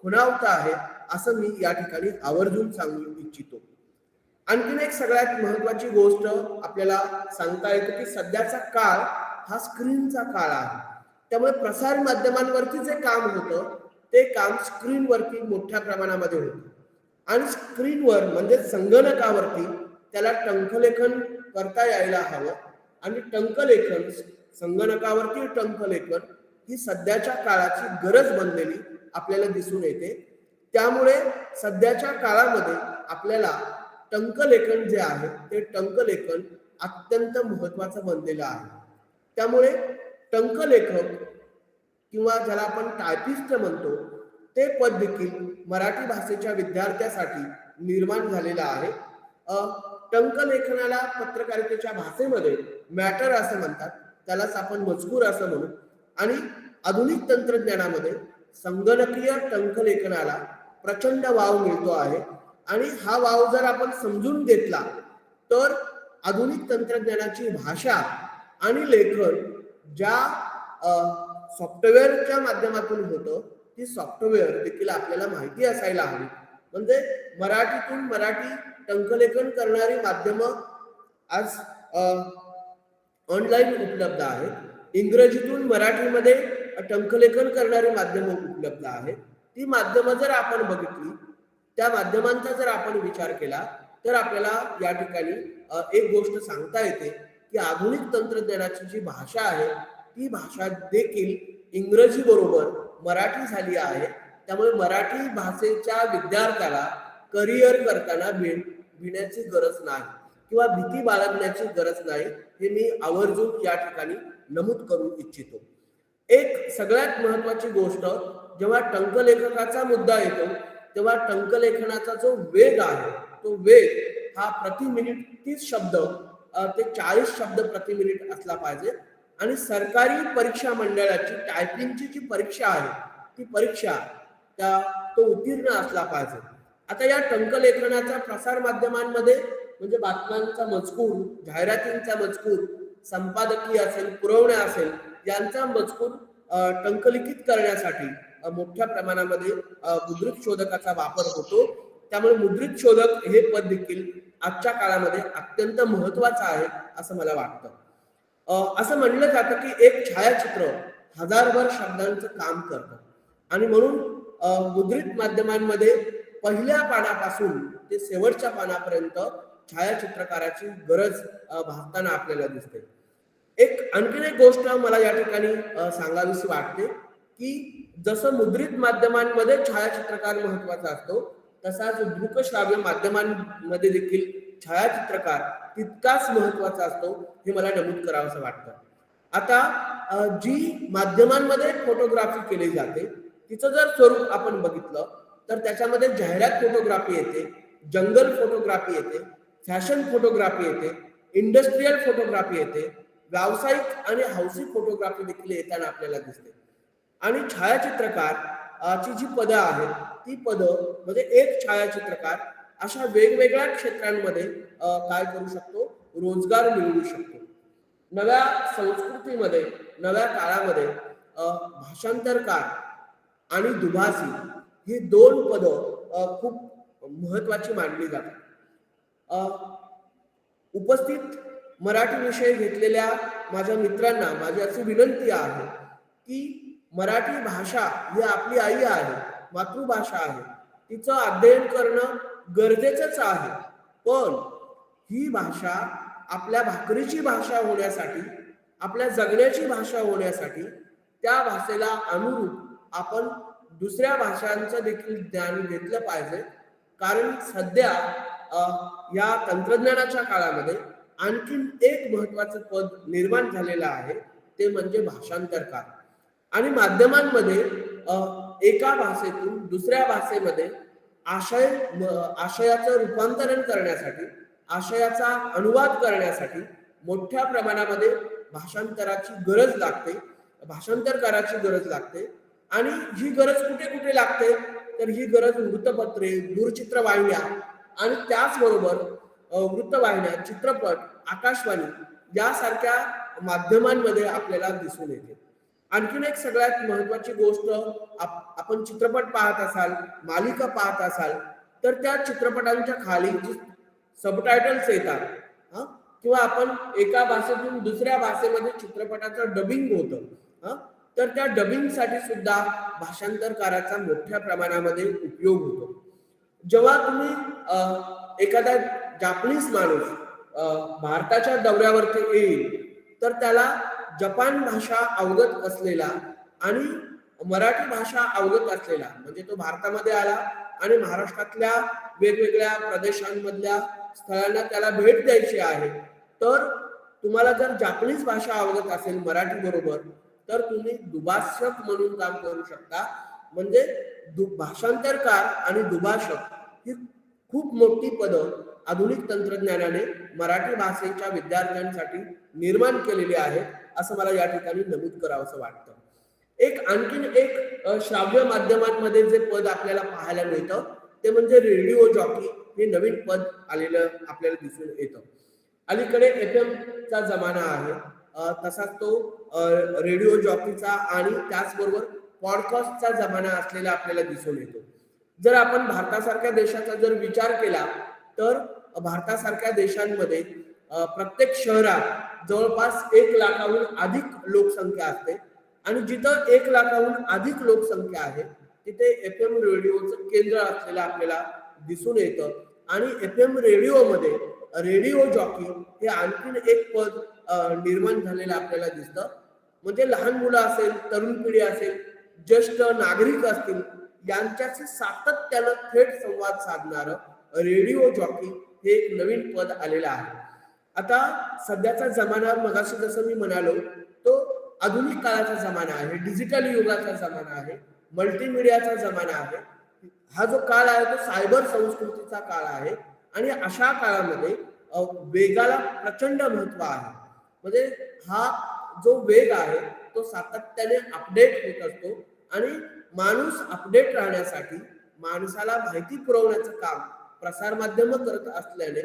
खुणावतं आहे, असं मी या ठिकाणी आवर्जून सांगू इच्छितो. आणखीन एक सगळ्यात महत्वाची गोष्ट आपल्याला सांगता येते की सध्याचा काळ हा स्क्रीनचा काळ आहे. त्यामुळे प्रसार माध्यमांवरती जे काम होतं ते काम स्क्रीनवरती मोठ्या प्रमाणामध्ये होतं. आणि स्क्रीनवर म्हणजे संगणकावरती त्याला टंकलेखन करता यायला हवं. आणि टंकलेखन, संगणकावरती टंकलेखन ही सध्याच्या काळाची गरज बनलेली आपल्याला दिसून येते. त्यामुळे सध्याच्या काळामध्ये आपल्याला टंकलेखन जे आहे ते टंकलेखन अत्यंत महत्वाचं बनलेलं आहे. त्यामुळे टंकलेखक किंवा ज्याला आपण टायपिस्ट म्हणतो ते पद देखील मराठी भाषेच्या विद्यार्थ्यासाठी निर्माण झालेलं आहे. टंकलेखनाला पत्रकारितेच्या भाषेमध्ये मॅटर असं म्हणतात, त्यालाच आपण मजकूर असं म्हणू. आणि आधुनिक तंत्रज्ञानामध्ये संगणकीय टंकलेखनाला प्रचंड वाव मिळतो आहे. आणि हा वाव जर आपण समजून घेतला तर आधुनिक तंत्रज्ञानाची भाषा आणि लेखन ज्या सॉफ्टवेअरच्या माध्यमातून होतं ती सॉफ्टवेअर देखील आपल्याला माहिती असायला हवी. म्हणजे मराठीतून मराठी टंकलेखन करणारी माध्यमं आज ऑनलाईन उपलब्ध आहेत. इंग्रजीतून मराठीमध्ये टंकलेखन करणारी माध्यमं उपलब्ध आहेत. ती माध्यमं जर आपण बघितली, त्या माध्यमांचा जर आपण विचार केला तर आपल्याला या ठिकाणी एक गोष्ट सांगता येते की आधुनिक तंत्रज्ञानाची जी भाषा आहे ती भाषा देखील इंग्रजी बरोबर मराठी झाली आहे. त्यामुळे मराठी भाषेच्या विद्यार्थ्याला करिअर करताना भिण्याची गरज नाही किंवा भीती बाळगण्याची गरज नाही, हे मी आवर्जून या ठिकाणी नमूद करू इच्छितो. एक सगळ्यात महत्वाची गोष्ट, जेव्हा टंकलेखकाचा मुद्दा येतो तेव्हा टंकलेखनाचा जो वेग आहे तो वेग हा प्रति मिनिट 30 शब्द ते 40 शब्द प्रति मिनिट असला पाहिजे. आणि सरकारी परीक्षा मंडळाची टायपिंगची जी परीक्षा आहे ती परीक्षा तो उत्तीर्ण असला पाहिजे. आता या टंकलेखनाचा प्रसार माध्यमांमध्ये म्हणजे बातम्यांचा मजकूर, जाहिरातींचा मजकूर, संपादकीय असेल, पुरवण्या असेल, यांचा मजकूर टंकलिखित करण्यासाठी मोठ्या प्रमाणामध्ये मुद्रित शोधकाचा वापर होतो. त्यामुळे मुद्रित शोधक हे पद देखील आजच्या काळामध्ये अत्यंत महत्वाचं आहे असं मला वाटतं. असं म्हणलं जातं की एक छायाचित्र हजारभर शब्दांचं काम करतं. आणि म्हणून मुद्रित माध्यमांमध्ये पहिल्या पानापासून ते शेवटच्या पानापर्यंत छायाचित्रकाराची गरज भासताना आपल्याला दिसते. आणखीन एक गोष्ट मला या ठिकाणी सांगावीशी वाटते की जसं मुद्रित माध्यमांमध्ये छायाचित्रकार महत्वाचा असतो तसाच दृकश्राव्य माध्यमांमध्ये देखील छायाचित्रकार तितकाच महत्वाचा असतो, हे मला नमूद करावंसं वाटतं. आता जी माध्यमांमध्ये फोटोग्राफी केली जाते तिचं जर स्वरूप आपण बघितलं तर त्याच्यामध्ये जाहिरात फोटोग्राफी येते, जंगल फोटोग्राफी येते, फॅशन फोटोग्राफी येते, इंडस्ट्रियल फोटोग्राफी येते, व्यावसायिक आणि हौसी फोटोग्राफी देखील येताना आपल्याला दिसते. आणि छायाचित्रकार ची जी पदं आहेत ती पदं म्हणजे एक छायाचित्रकार अशा वेगवेगळ्या क्षेत्रांमध्ये काय करू शकतो, रोजगार मिळवू शकतो. नव्या संस्कृतीमध्ये, नव्या काळामध्ये भाषांतरकार आणि दुभाषी ही दोन पदं खूप महत्वाची मानली जातात. उपस्थित मराठी विषय घेतलेल्या माझ्या मित्रांना माझी अशी विनंती आहे की मराठी भाषा ही आपली आई आहे, मातृभाषा आहे, तिचं अध्ययन करणं गरजेचंच आहे. पण ही भाषा आपल्या भाकरीची भाषा होण्यासाठी, आपल्या जगण्याची भाषा होण्यासाठी त्या भाषेला अनुरूप आपण दुसऱ्या भाषांचं देखील ज्ञान घेतलं पाहिजे. कारण सध्या या तंत्रज्ञानाच्या काळामध्ये आणखीन एक महत्वाचं पद निर्माण झालेलं आहे, ते म्हणजे भाषांतरकार. आणि माध्यमांमध्ये एका भाषेतून दुसऱ्या भाषेमध्ये आशयाचं रूपांतरण करण्यासाठी, आशयाचा अनुवाद करण्यासाठी मोठ्या प्रमाणामध्ये भाषांतराची गरज लागते, भाषांतरकाराची गरज लागते. आणि ही गरज कुठे कुठे लागते, तर ही गरज वृत्तपत्रे, दूरचित्रवाहिन्या आणि त्याचबरोबर वृत्तवाहिन्या, चित्रपट, आकाशवाणी यासारख्या माध्यमांमध्ये आपल्याला दिसून येते. आणखीन एक सगळ्यात महत्वाची गोष्ट, आपण चित्रपट पाहत असाल, मालिका पाहत असाल, तर त्या चित्रपटांच्या खाली सबटायटल्स येतात, किंवा आपण एका भाषेतून दुसऱ्या भाषेमध्ये चित्रपटाचं डबिंग होतं, तर त्या डबिंग साठी सुद्धा भाषांतरकाराचा मोठ्या प्रमाणामध्ये उपयोग होतो. जेव्हा तुम्ही एखादा जापनीज माणूस भारताच्या दौऱ्यावरती येईल, तर त्याला जपान भाषा अवगत असलेला आणि मराठी भाषा अवगत असलेला, म्हणजे तो भारतामध्ये आला आणि महाराष्ट्रातल्या वेगवेगळ्या प्रदेशांमधल्या स्थळांना त्याला भेट द्यायची आहे, तर तुम्हाला जर जापनीज भाषा अवगत असेल मराठी बरोबर, तर तुम्ही दुभाषक म्हणून काम करू शकता. म्हणजे भाषांतरकार आणि दुभाषक ही खूप मोठी पदं आधुनिक तंत्रज्ञानाने मराठी भाषेच्या विद्यार्थ्यांसाठी निर्माण केलेली आहे, असं मला या ठिकाणी नमूद करावंसं वाटतं. आणखीन एक श्राव्य माध्यमांमध्ये जे पद आपल्याला पाहायला मिळतं, ते म्हणजे रेडिओ जॉकी हे नवीन पद आलेलं आपल्याला दिसून येतं. अलीकडे FM चा जमाना आहे, तसाच तो रेडिओ जॉकीचा आणि त्याचबरोबर पॉडकास्टचा जमाना असलेला आपल्याला दिसून येतो. जर आपण भारतासारख्या देशाचा जर विचार केला, तर भारतासारख्या देशांमध्ये प्रत्येक शहरात जवळपास 1 लाखाहून अधिक लोकसंख्या असते. आणि जिथं 1 लाखाहून अधिक लोकसंख्या आहे, तिथे FM रेडिओचं केंद्र असलेलं आपल्याला दिसून येतं. आणि FM रेडिओमध्ये रेडिओ जॉकी हे आणखीन एक पद निर्माण झालेलं आपल्याला दिसतं. म्हणजे लहान मुलं असेल, तरुण पिढी असेल, ज्येष्ठ नागरिक असतील, यांच्याशी सातत्यानं थेट संवाद साधणारं रेडिओ जॉकी हे एक नवीन पद आलेलं आहे. आता सध्याचा जमाना, मगाशी जसं मी म्हणालो, तो आधुनिक काळाचा जमाना आहे, डिजिटल युगाचा जमाना आहे, मल्टीमीडियाचा जमाना आहे. हा जो काळ आहे तो सायबर संस्कृतीचा काळ आहे. आणि अशा काळामध्ये वेगाला प्रचंड महत्व आहे. म्हणजे हा जो वेग आहे तो सातत्याने अपडेट होत असतो. आणि माणूस अपडेट राहण्यासाठी माणसाला माहिती पुरवण्याचं काम प्रसार माध्यम करत असल्याने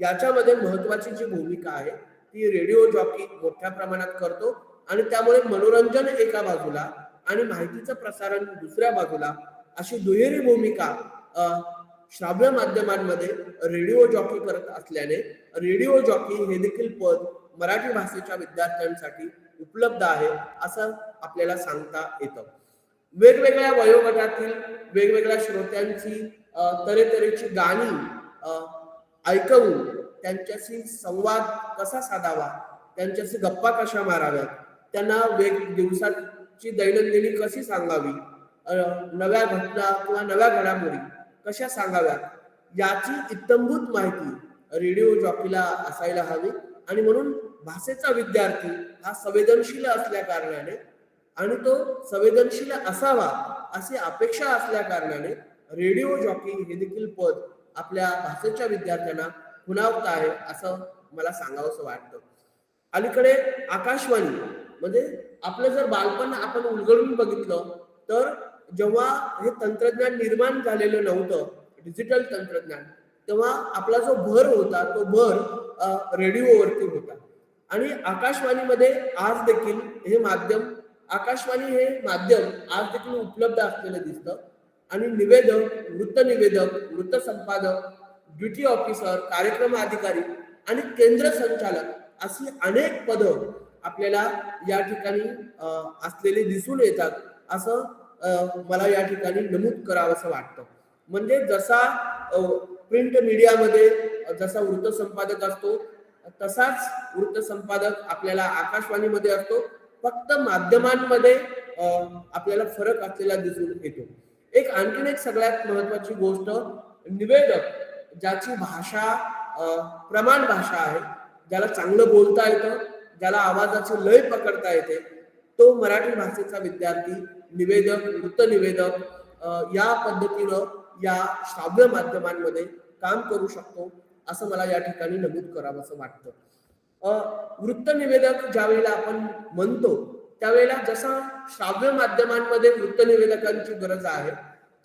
याच्यामध्ये महत्वाची जी भूमिका आहे ती रेडिओ जॉकी मोठ्या प्रमाणात करतो. आणि त्यामुळे मनोरंजन एका बाजूला आणि माहितीचं प्रसारण दुसऱ्या बाजूला, अशी दुहेरी भूमिका श्राव्य माध्यमांमध्ये रेडिओ जॉकी करत असल्याने रेडिओ जॉकी हे देखील पद मराठी भाषेच्या विद्यार्थ्यांसाठी उपलब्ध आहे, असं आपल्याला सांगता येतं. वेगवेगळ्या वयोगटातील वेगवेगळ्या श्रोत्यांची तऱ्हेतऱ्हेची गाणी ऐकवून त्यांच्याशी संवाद कसा साधावा, त्यांच्याशी गप्पा कशा माराव्यात, त्यांना दिवसाची दैनंदिनी कशी सांगावी, नव्या घटना किंवा नव्या घडामोडी कशा सांगाव्यात, याची इत्थंभूत माहिती रेडिओ जॉकीला असायला हवी. आणि म्हणून भाषेचा विद्यार्थी हा संवेदनशील असल्या कारणाने आणि तो संवेदनशील असावा अशी अपेक्षा असल्या कारणाने रेडिओ जॉकी हे देखील पद आपल्या भाषेच्या विद्यार्थ्यांना खुणावत आहे, असं मला सांगावंसं वाटतं. अलीकडे आकाशवाणी, म्हणजे आपलं जर बालपण आपण उलगडून बघितलं, तर जेव्हा हे तंत्रज्ञान निर्माण झालेलं नव्हतं, डिजिटल तंत्रज्ञान, तेव्हा आपला जो भर होता तो भर रेडिओवरती होता. आणि आकाशवाणीमध्ये आज देखील हे माध्यम आज देखील उपलब्ध असलेलं दिसतं. आणि निवेदक, वृत्त संपादक, ड्युटी ऑफिसर, कार्यक्रम अधिकारी आणि केंद्र संचालक अशी अनेक पदं आपल्याला या ठिकाणी असलेले दिसून येतात, असं मला या ठिकाणी नमूद करावंसं वाटतं. म्हणजे जसा प्रिंट मीडियामध्ये जसा वृत्त संपादक असतो, तसाच वृत्त संपादक आपल्याला आकाशवाणीमध्ये असतो, फक्त माध्यमांमध्ये आपल्याला फरक असलेला दिसून येतो. आणखीन एक सगळ्यात महत्वाची गोष्ट, निवेदक ज्याची भाषा प्रमाण भाषा आहे, ज्याला चांगलं बोलता येतं, ज्याला आवाजाची लय पकडता येते, तो मराठी भाषेचा विद्यार्थी निवेदक, वृत्तनिवेदक या पद्धतीनं या श्राव्य माध्यमांमध्ये काम करू शकतो असं मला या ठिकाणी नमूद करावं असं वाटतं. वृत्तनिवेदक ज्या वेळेला आपण म्हणतो त्यावेळेला जसा श्राव्य माध्यमांमध्ये वृत्तनिवेदकांची गरज आहे,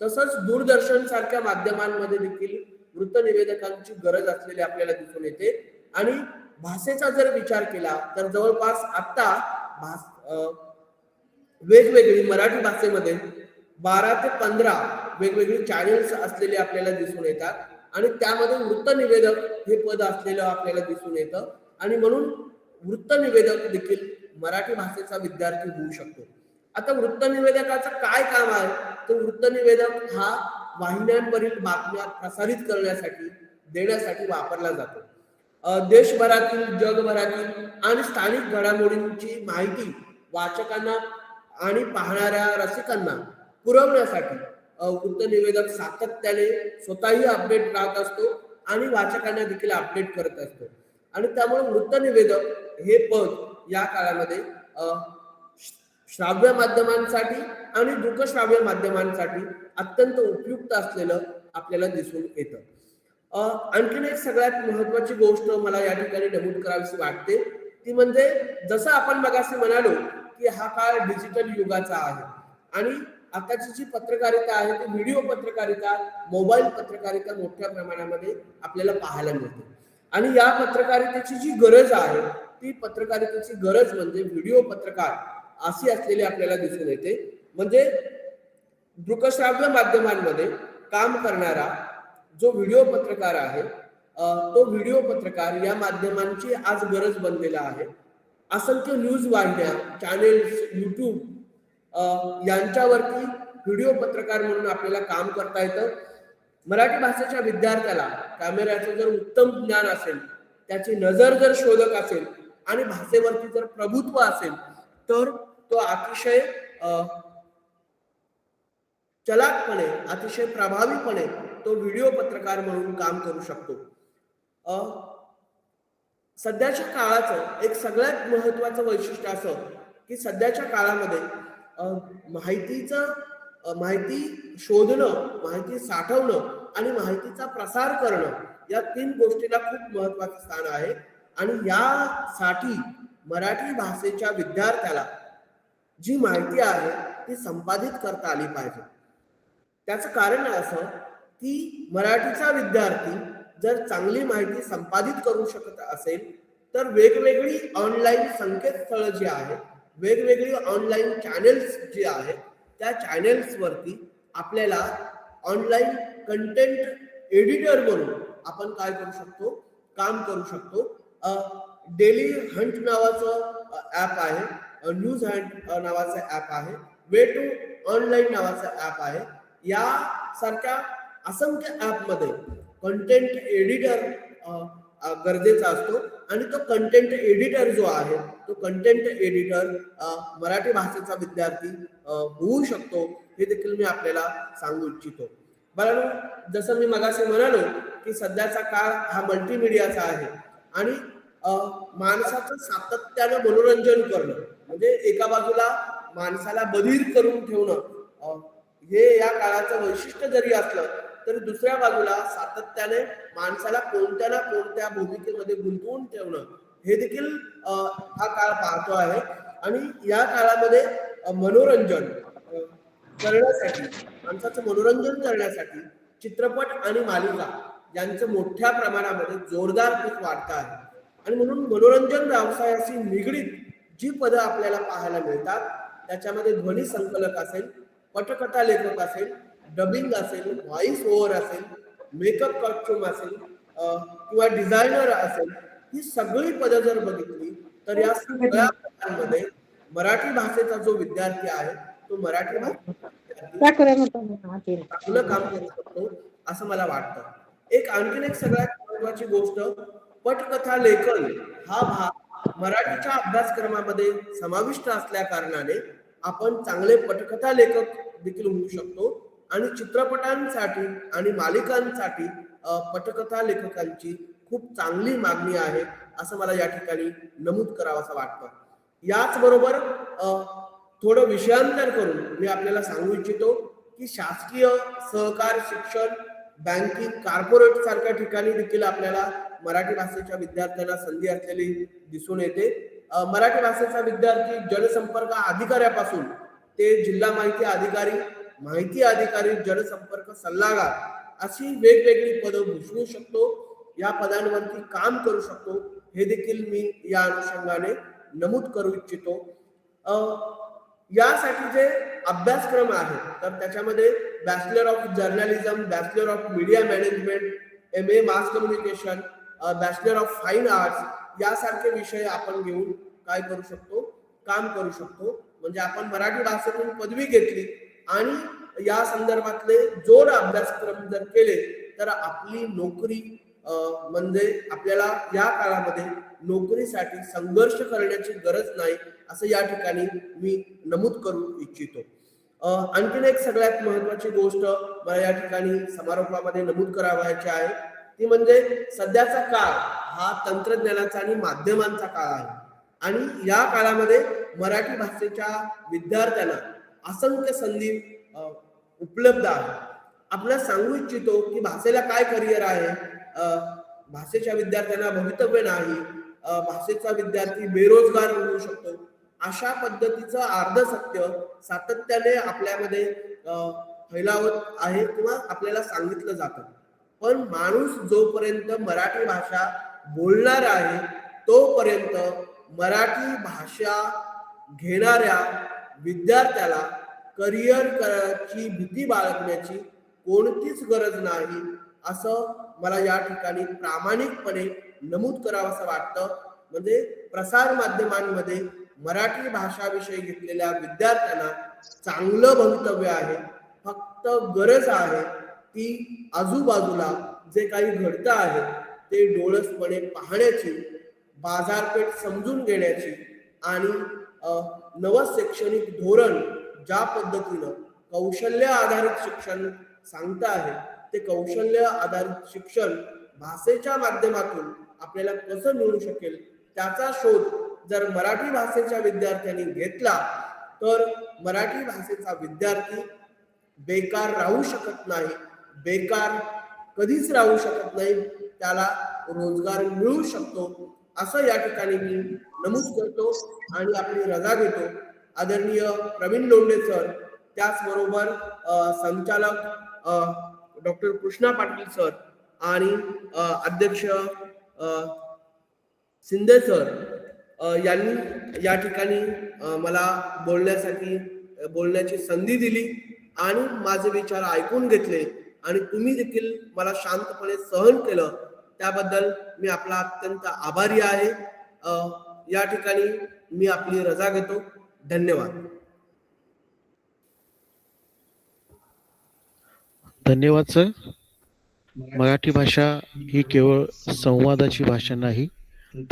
तसंच दूरदर्शन सारख्या माध्यमांमध्ये देखील वृत्तनिवेदकांची गरज असलेली आपल्याला दिसून येते. आणि भाषेचा जर विचार केला तर जवळपास आता वेगवेगळी मराठी भाषेमध्ये 12 ते 15 वेगवेगळी चॅनेल्स असलेले आपल्याला दिसून येतात आणि त्यामध्ये वृत्तनिवेदक हे पद असलेलं आपल्याला दिसून येतं. आणि म्हणून वृत्तनिवेदक देखील मराठी भाषेचा विद्यार्थी होऊ शकतो. आता वृत्तनिवेदकाचं काय काम आहे, तर वृत्तनिवेदक हा वाहिन्यांवरील बातम्या प्रसारित करण्यासाठी देण्यासाठी वापरला जातो. देशभरातील, जगभरातील आणि स्थानिक घडामोडींची माहिती वाचकांना आणि पाहणाऱ्या रसिकांना पुरवण्यासाठी वृत्तनिवेदक सातत्याने स्वतःही अपडेट राहत असतो आणि वाचकांना देखील अपडेट करत असतो. आणि त्यामुळे वृत्तनिवेदक हे पद या काळामध्ये श्राव्य माध्यमांसाठी आणि दृकश्राव्य माध्यमांसाठी अत्यंत उपयुक्त असलेलं आपल्याला दिसून येतं. आणखीन एक सगळ्यात महत्वाची गोष्ट मला या ठिकाणी नमूद करावीशी वाटते, ती म्हणजे जसं आपण मगाशी म्हणालो की हा काळ डिजिटल युगाचा आहे आणि आताची जी पत्रकारिता आहे ती व्हिडिओ पत्रकारिता, मोबाईल पत्रकारिता मोठ्या प्रमाणामध्ये आपल्याला पाहायला मिळते. आणि या पत्रकारितेची जी गरज आहे ती पत्रकारितेची गरज म्हणजे व्हिडिओ पत्रकार अशी असलेली आपल्याला दिसून येते. म्हणजे दृकश्राव्य माध्यमांमध्ये काम करणारा जो व्हिडिओ पत्रकार आहे, तो व्हिडिओ पत्रकार या माध्यमांची आज गरज बनलेला आहे. असंख्य न्यूज वाहिन्या, चॅनेल्स, युट्यूब यांच्यावरती व्हिडिओ पत्रकार म्हणून आपल्याला काम करता येतं. मराठी भाषेच्या विद्यार्थ्याला कॅमेऱ्याचं जर उत्तम ज्ञान असेल, त्याची नजर जर शोधक असेल आणि भाषेवरती जर प्रभुत्व असेल तर तो अतिशय चलाकपणे, अतिशय प्रभावीपणे तो व्हिडिओ पत्रकार म्हणून काम करू शकतो. सध्याच्या काळाचं एक सगळ्यात महत्वाचं वैशिष्ट्य असं की सध्याच्या काळामध्ये माहिती शोधणं, माहिती साठवणं आणि माहितीचा प्रसार करणं या 3 गोष्टीला खूप महत्वाचं स्थान आहे. आणि यासाठी मराठी भाषेच्या विद्यार्थ्याला जी माहिती आहे ती संपादित करता आली पाहिजे. त्याचं कारण असं की मराठीचा विद्यार्थी जर चांगली माहिती संपादित करू शकत असेल तर वेगवेगळी ऑनलाईन संकेतस्थळ जी आहे, वेगवेगळी ऑनलाईन चॅनेल्स जी आहेत, त्या चॅनेल्स वरती आपल्याला ऑनलाईन कंटेंट एडिटर म्हणून आपण काय करू शकतो, काम करू शकतो. डेली हंट नावाचं ऍप आहे, न्यूज हंट नावाचं ऍप आहे, वे टू ऑनलाईन नावाचं ऍप आहे. या सारख्या असंख्य ऍप मध्ये कंटेंट एडिटर गरजेचा असतो आणि तो कंटेंट एडिटर जो आहे तो कंटेंट एडिटर मराठी भाषेचा विद्यार्थी होऊ शकतो हे देखील मी आपल्याला सांगू इच्छितो. बरं, जसं मी मगाशी म्हणालो की सध्याचा काळ हा मल्टीमीडियाचा आहे आणि माणसाचं सातत्यानं मनोरंजन करणं म्हणजे एका बाजूला माणसाला बधीर करून ठेवणं हे या काळाचं वैशिष्ट्य जरी असलं तरी दुसऱ्या बाजूला सातत्याने माणसाला कोणत्या ना कोणत्या भूमिकेमध्ये गुंतवून ठेवणं हे देखील हा काळ पाहतो आहे. आणि या काळामध्ये मनोरंजन करण्यासाठी, माणसाचं मनोरंजन करण्यासाठी चित्रपट आणि मालिका यांचं मोठ्या प्रमाणामध्ये जोरदार पीक वाढत आहे. आणि म्हणून मनोरंजन व्यवसायाशी निगडीत जी पदं आपल्याला पाहायला मिळतात त्याच्यामध्ये ध्वनी संकलक असेल, पटकथा लेखक असेल, डबिंग असेल, व्हॉइस ओव्हर असेल, मेकअप कॉस्ट्युम असेल किंवा डिझायनर असेल, ही सगळी पदं जर बघितली तर या सगळ्या पदांमध्ये मराठी भाषेचा जो विद्यार्थी आहे तो मराठी चांगलं काम करू शकतो असं मला वाटतं. आणखीन एक सगळ्यात महत्वाची गोष्ट, पटकथा लेखन हा भाग मराठीच्या अभ्यासक्रमामध्ये समाविष्ट असल्या कारणाने आपण चांगले पटकथा लेखक देखील होऊ शकतो आणि चित्रपटांसाठी आणि मालिकांसाठी पटकथा लेखकांची खूप चांगली मागणी आहे असं मला या ठिकाणी नमूद करावं असं वाटतं. याचबरोबर थोडं विषयांतर करून मी आपल्याला सांगू इच्छितो की शासकीय सहकार शिक्षण बँकिंग कॉर्पोरेट सारख्या ठिकाणी देखील आपल्याला मराठी भाषेच्या विद्यार्थ्यांना संधी असलेली दिसून येते. मराठी भाषेचा विद्यार्थी जनसंपर्क अधिकाऱ्यापासून ते जिल्हा माहिती अधिकारी जनसंपर्क सल्लागार अशी वेगवेगळी पदं भूषवू शकतो. या पदांवरती काम करू शकतो हे देखील मी या अनुषंगाने नमूद करू इच्छितो. यासाठी जे अभ्यासक्रम आहेत तर त्याच्यामध्ये bachelor of journalism, bachelor of media management, MA mass communication, bachelor of fine arts यासारखे विषय आपण घेऊन काय करू शकतो, काम करू शकतो. म्हणजे आपण मराठी भाषेतून पदवी घेतली आणि या संदर्भातले जोड अभ्यासक्रम जर केले तर आपली नोकरी म्हणजे आपल्याला या काळामध्ये नोकरीसाठी संघर्ष करण्याची गरज नाही असं या ठिकाणी मी नमूद करू इच्छितो. आणखीन एक सगळ्यात महत्वाची गोष्ट मला या ठिकाणी समारोपामध्ये नमूद करावयाची आहे ती म्हणजे सध्याचा काळ हा तंत्रज्ञानाचा आणि माध्यमांचा काळ आहे आणि या काळामध्ये मराठी भाषेच्या विद्यार्थ्यांना असंख्य संधी उपलब्ध आहे. आपल्याला सांगू इच्छितो की भाषेला काय करिअर आहे, भाषेच्या विद्यार्थ्यांना भवितव्य नाही, भाषेचा विद्यार्थी बेरोजगार होऊ शकतो, अशा पद्धतीचं अर्ध सत्य सातत्याने आपल्यामध्ये फैलावत आहे किंवा आपल्याला सांगितलं जातं. पण माणूस जोपर्यंत मराठी भाषा बोलणार आहे तोपर्यंत मराठी भाषा घेणाऱ्या विद्यार्थ्याला करिअरची भीती बाळगण्याची कोणतीच गरज नाही असं मला या ठिकाणी प्रामाणिकपणे नमूद करावं असं वाटतं. म्हणजे प्रसार माध्यमांमध्ये मराठी भाषाविषयी घेतलेल्या विद्यार्थ्यांना चांगलं भवितव्य आहे. फक्त गरज आहे ती आजूबाजूला जे काही घडतं आहे ते डोळसपणे पाहण्याची, बाजारपेठ समजून घेण्याची आणि नवं शैक्षणिक धोरण ज्या पद्धतीनं कौशल्य आधारित शिक्षण सांगता आहे ते कौशल्य आधारित शिक्षण भाषेच्या माध्यमातून आपल्याला कसं मिळू शकेल त्याचा शोध जर मराठी भाषेच्या विद्यार्थ्यांनी घेतला तर मराठी भाषेचा विद्यार्थी बेकार राहू शकत नाही, बेकार कधीच राहू शकत नाही, त्याला रोजगार मिळू शकतो असं या ठिकाणी मी नमूद करतो आणि आपली रजा घेतो. आदरणीय प्रवीण लोंढे सर, त्याचबरोबर संचालक डॉक्टर कृष्णा पाटील सर आणि अध्यक्ष शिंदे सर यांनी या ठिकाणी मला बोलण्याची संधी दिली आणि माझे विचार ऐकून घेतले आणि तुम्ही देखील मला शांतपणे सहन केलं त्याबद्दल मी आपला अत्यंत आभारी आहे. या ठिकाणी मी आपली रजा घेतो. धन्यवाद. धन्यवाद सर. मराठी भाषा ही केवळ संवादाची भाषा नाही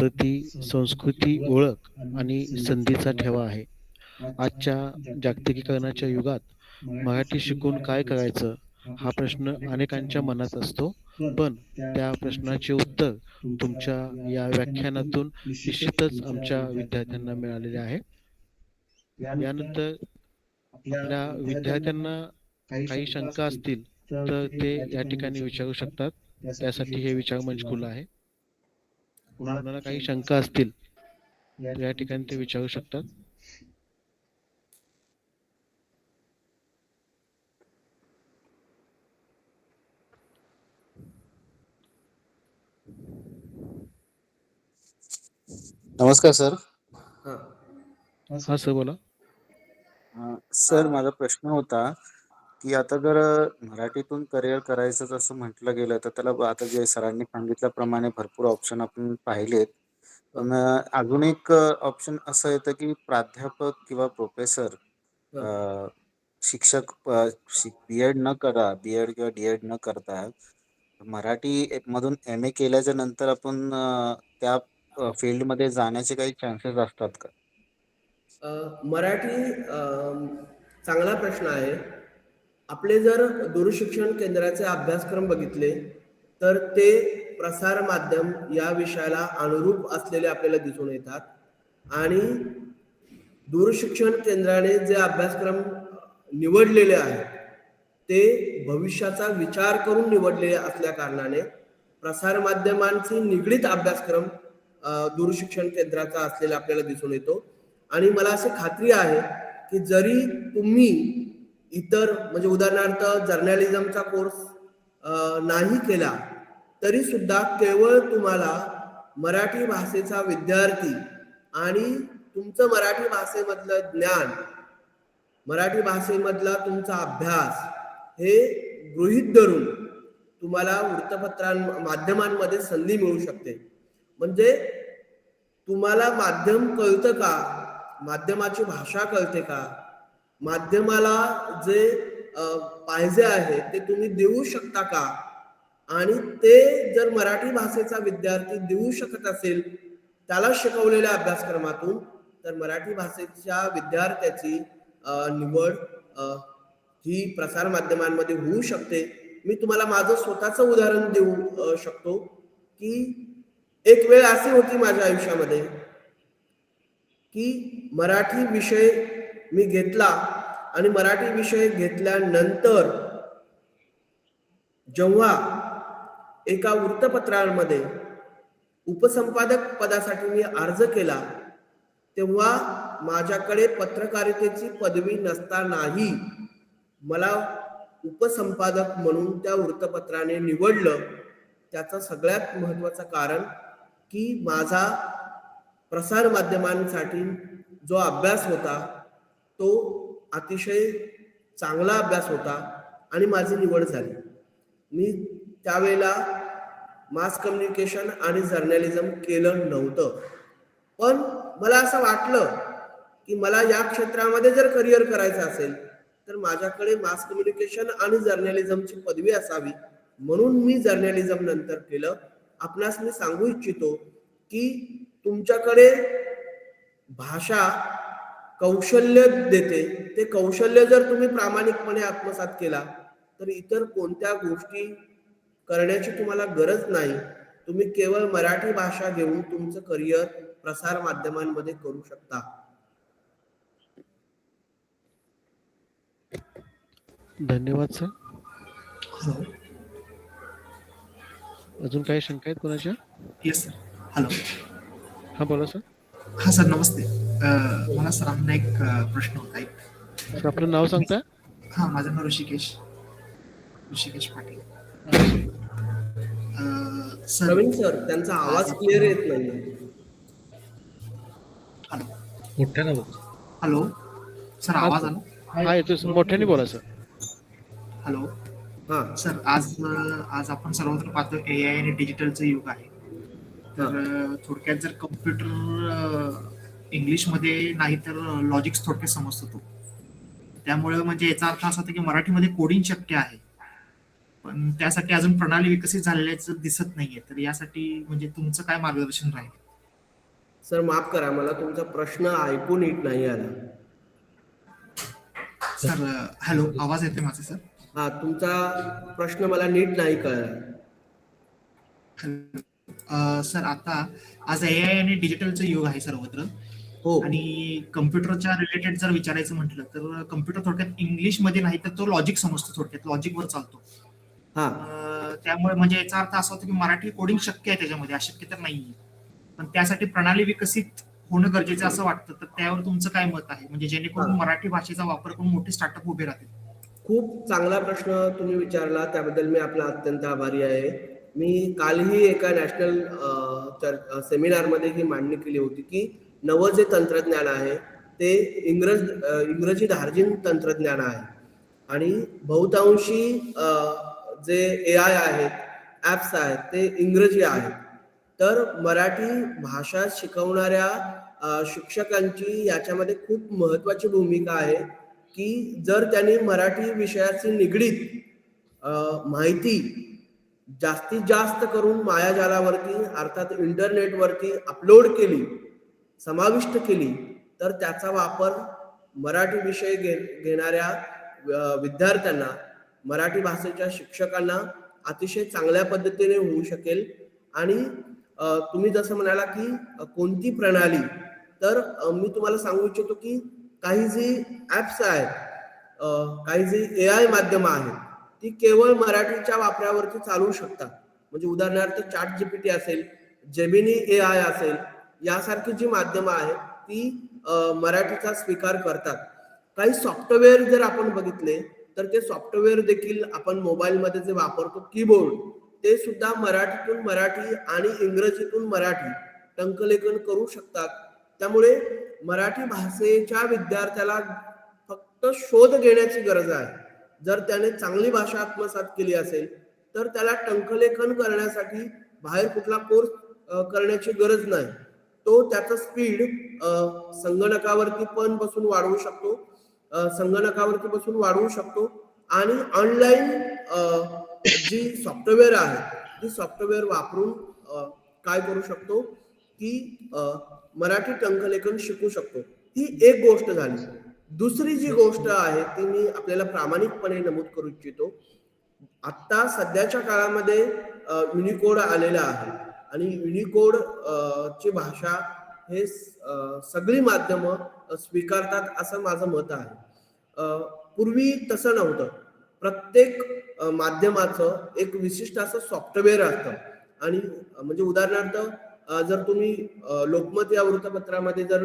तर ती संस्कृती, ओळख आणि संधीचा ठेवा आहे. आजच्या जागतिकीकरणाच्या युगात मराठी शिकून काय करायचं हा प्रश्न अनेकांच्या मनात असतो, पण त्या प्रश्नाचे उत्तर तुमच्या या व्याख्यानातून निश्चितच आमच्या विद्यार्थ्यांना मिळालेले आहे. यानंतर आपल्या विद्यार्थ्यांना काही शंका असतील तर ते या ठिकाणी विचारू शकतात. त्यासाठी हे विचार मंच खुला आहे. कोणाला काही शंका असतील तर या ठिकाणी ते विचारू शकतात. नमस्कार सर. हा सर बोला. सर माझा प्रश्न होता की आता जर मराठीतून करिअर करायचं जसं म्हटलं गेलं तर त्याला आता जे सरांनी सांगितल्याप्रमाणे भरपूर ऑप्शन आपण पाहिलेत, पण अजून एक ऑप्शन असं येतं की प्राध्यापक किंवा प्रोफेसर, शिक्षक, बीएड किंवा डीएड न करता मराठी मधून MA केल्याच्या नंतर आपण त्या फील्डमध्ये जाण्याचे काही चान्सेस असतात का? मराठी चांगला प्रश्न आहे. आपले जर दूरशिक्षण केंद्राचे अभ्यासक्रम बघितले तर ते प्रसार माध्यम या विषयाला अनुरूप असलेले आपल्याला दिसून येतात. आणि दूरशिक्षण केंद्राने जे अभ्यासक्रम निवडलेले आहेत ते भविष्याचा विचार करून निवडलेले असल्या कारणाने प्रसार माध्यमांशी निगडीत अभ्यासक्रम दूरशिक्षण केंद्राचा असलेला आपल्याला दिसून येतो. आणि मला अशी खात्री आहे की जरी तुम्ही इतर म्हणजे उदाहरणार्थ जर्नलिझमचा कोर्स नाही केला तरी सुद्धा केवळ तुम्हाला मराठी भाषेचा विद्यार्थी आणि तुमचं मराठी भाषेमधलं ज्ञान, मराठी भाषेमधला तुमचा अभ्यास हे गृहीत धरून तुम्हाला माध्यमांमध्ये संधी मिळू शकते. म्हणजे तुम्हाला माध्यम कळतं का, माध्यमाची भाषा कळते का, माध्यमाला जे पाहिजे आहे ते तुम्ही देऊ शकता का, आणि ते जर मराठी भाषेचा विद्यार्थी देऊ शकत असेल त्याला शिकवलेल्या अभ्यासक्रमातून, तर मराठी भाषेच्या विद्यार्थ्याची निवड ही प्रसार माध्यमांमध्ये होऊ शकते. मी तुम्हाला माझं स्वतःचं उदाहरण देऊ शकतो की एक वेळ अशी होती माझ्या आयुष्यामध्ये की मराठी विषय मी घेतला आणि मराठी विषय घेतल्यानंतर जेव्हा एका वृत्तपत्रामध्ये उपसंपादक पदासाठी मी अर्ज केला तेव्हा माझ्याकडे पत्रकारितेची पदवी नसतानाही मला उपसंपादक म्हणून त्या वृत्तपत्राने निवडलं. त्याचं सगळ्यात महत्त्वाचं कारण की माझा प्रसार माध्यमांसाठी जो अभ्यास होता तो अतिशय चांगला अभ्यास होता आणि माझी निवड झाली. मी त्यावेळेला मास कम्युनिकेशन आणि जर्नलिझम केलं नव्हतं, पण मला असं वाटलं की मला या क्षेत्रामध्ये जर करिअर करायचं असेल तर माझ्याकडे मास कम्युनिकेशन आणि जर्नलिझमची पदवी असावी, म्हणून मी जर्नलिझम नंतर केलं. आपणास मी सांगू इच्छितो की तुमच्याकडे भाषा कौशल्य देते, ते कौशल्य जर तुम्ही प्रामाणिकपणे आत्मसात केला तर इतर कोणत्या गोष्टी करण्याची तुम्हाला गरज नाही. तुम्ही केवळ मराठी भाषा घेऊन तुमचं करिअर प्रसार माध्यमांमध्ये करू शकता. धन्यवाद सर. हॅलो. अजून काही शंका आहेत कोणाच्या? Yes sir. हॅलो. हा बोला सर. हा सर नमस्ते. मला सरांना एक प्रश्न होता. एक सर आपलं नाव सांगता? हा, माझं नाव ऋषिकेश पाटील. सर प्रवीण सर, त्यांचा आवाज क्लिअर येत नाही. हॅलो. मोठ्याने बोला. हॅलो सर, आवाज आला? हा येतोय सर, मोठ्याने बोला सर. हॅलो. हा सर, आज आपण सर्वत्र पाहतो AI आणि डिजिटलचं युग आहे. तर थोडक्यात जर कम्प्युटर इंग्लिशमध्ये नाही तर लॉजिक्स थोडक्यात समजतो तो. त्यामुळे म्हणजे याचा अर्थ असा होता की मराठीमध्ये कोडिंग शक्य आहे, पण त्यासाठी अजून प्रणाली विकसित झालेल्याचं दिसत नाहीये. तर यासाठी म्हणजे तुमचं काय मार्गदर्शन राहील? सर माफ करा, मला तुमचा प्रश्न ऐकून नीट नाही आला. सर हॅलो, आवाज येते माझा सर? हा, तुमचा प्रश्न मला नीट नाही कळला. सर, आता आज AI आणि डिजिटलचं युग आहे सर्वत्र. हो, आणि कम्प्युटरच्या रिलेटेड जर विचारायचं म्हटलं तर कम्प्युटर थोडक्यात इंग्लिशमध्ये नाही तर तो लॉजिक समजतो, थोडक्यात लॉजिकवर चालतो. हा त्यामुळे म्हणजे याचा अर्थ असा होतो की मराठी कोडिंग शक्य आहे, त्याच्यामध्ये अशक्य तर नाहीये, पण त्यासाठी प्रणाली विकसित होणं गरजेचं असं वाटतं. तर त्यावर तुमचं काय मत आहे, म्हणजे जेणेकरून मराठी भाषेचा वापर करून मोठे स्टार्टअप उभे राहतील? खूप चांगला प्रश्न तुम्ही विचारला, त्याबद्दल मी आपला अत्यंत आभारी आहे. मी कालही एका नॅशनल सेमिनारमध्ये ही मांडणी केली होती की नवं जे तंत्रज्ञान आहे ते इंग्रजी धार्जिन तंत्रज्ञान आहे आणि बहुतांशी जे AI आहेत, ॲप्स आहेत ते इंग्रजी आहेत. तर मराठी भाषा शिकवणाऱ्या शिक्षकांची याच्यामध्ये खूप महत्त्वाची भूमिका आहे की जर त्यांनी मराठी विषयाची निगडीत माहिती जास्तीत जास्त करून मायाजालावरती अर्थात इंटरनेटवरती अपलोड केली, समाविष्ट केली, तर त्याचा वापर मराठी विषय घेणाऱ्या विद्यार्थ्यांना, मराठी भाषेच्या शिक्षकांना अतिशय चांगल्या पद्धतीने होऊ शकेल. आणि तुम्ही जसं म्हणाला की कोणती प्रणाली, तर मी तुम्हाला सांगू इच्छितो की काही जी ऍप्स आहेत, काही जी AI माध्यमं आहेत, ती केवळ मराठीच्या वापरावरती चालू शकतात. म्हणजे उदाहरणार्थ चॅट जीपीटी असेल, जेमिनी AI असेल, यासारखी जी माध्यमं आहेत ती मराठीचा स्वीकार करतात. काही सॉफ्टवेअर जर आपण बघितले तर ते सॉफ्टवेअर देखील आपण मोबाईलमध्ये जे वापरतो कीबोर्ड, ते सुद्धा मराठीतून मराठी आणि इंग्रजीतून मराठी टंकलेखन करू शकतात. त्यामुळे मराठी भाषेच्या विद्यार्थ्याला फक्त शोध घेण्याची गरज आहे. जर त्याने चांगली भाषा आत्मसात केली असेल तर त्याला टंकलेखन करण्यासाठी बाहेर कुठला कोर्स करण्याची गरज नाही. तो त्याचा स्पीड संगणकावरती पण बसून वाढवू शकतो, संगणकावरती बसून वाढवू शकतो. आणि ऑनलाईन जी सॉफ्टवेअर आहे ती सॉफ्टवेअर वापरून काय करू शकतो की मराठी टंकलेखन शिकू शकतो. ही एक गोष्ट झाली. दुसरी जी गोष्ट आहे ती मी आपल्याला प्रामाणिकपणे नमूद करू इच्छितो. आता सध्याच्या काळामध्ये युनिकोड आलेला आहे आणि युनिकोड ची भाषा हे सगळी माध्यमं स्वीकारतात असं माझं मत आहे. पूर्वी तसं नव्हतं. प्रत्येक माध्यमाचं एक विशिष्ट असं सॉफ्टवेअर असतं. आणि म्हणजे उदाहरणार्थ जर तुम्ही लोकमत या वृत्तपत्रामध्ये जर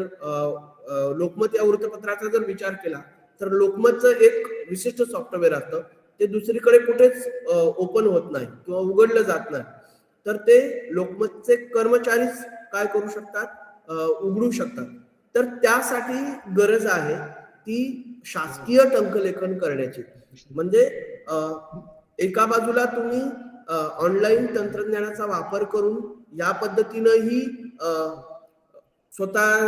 लोकमत या वृत्तपत्राचा जर विचार केला तर लोकमतचं एक विशिष्ट सॉफ्टवेअर असतं. ते दुसरीकडे कुठेच ओपन होत नाही किंवा उघडलं जात नाही. तर ते लोकमतचे कर्मचारीच काय करू शकतात, उघडू शकतात. तर त्यासाठी गरज आहे ती शासकीय टंकलेखन करण्याची. म्हणजे एका बाजूला तुम्ही ऑनलाईन तंत्रज्ञानाचा वापर करून या पद्धतीनंही स्वतः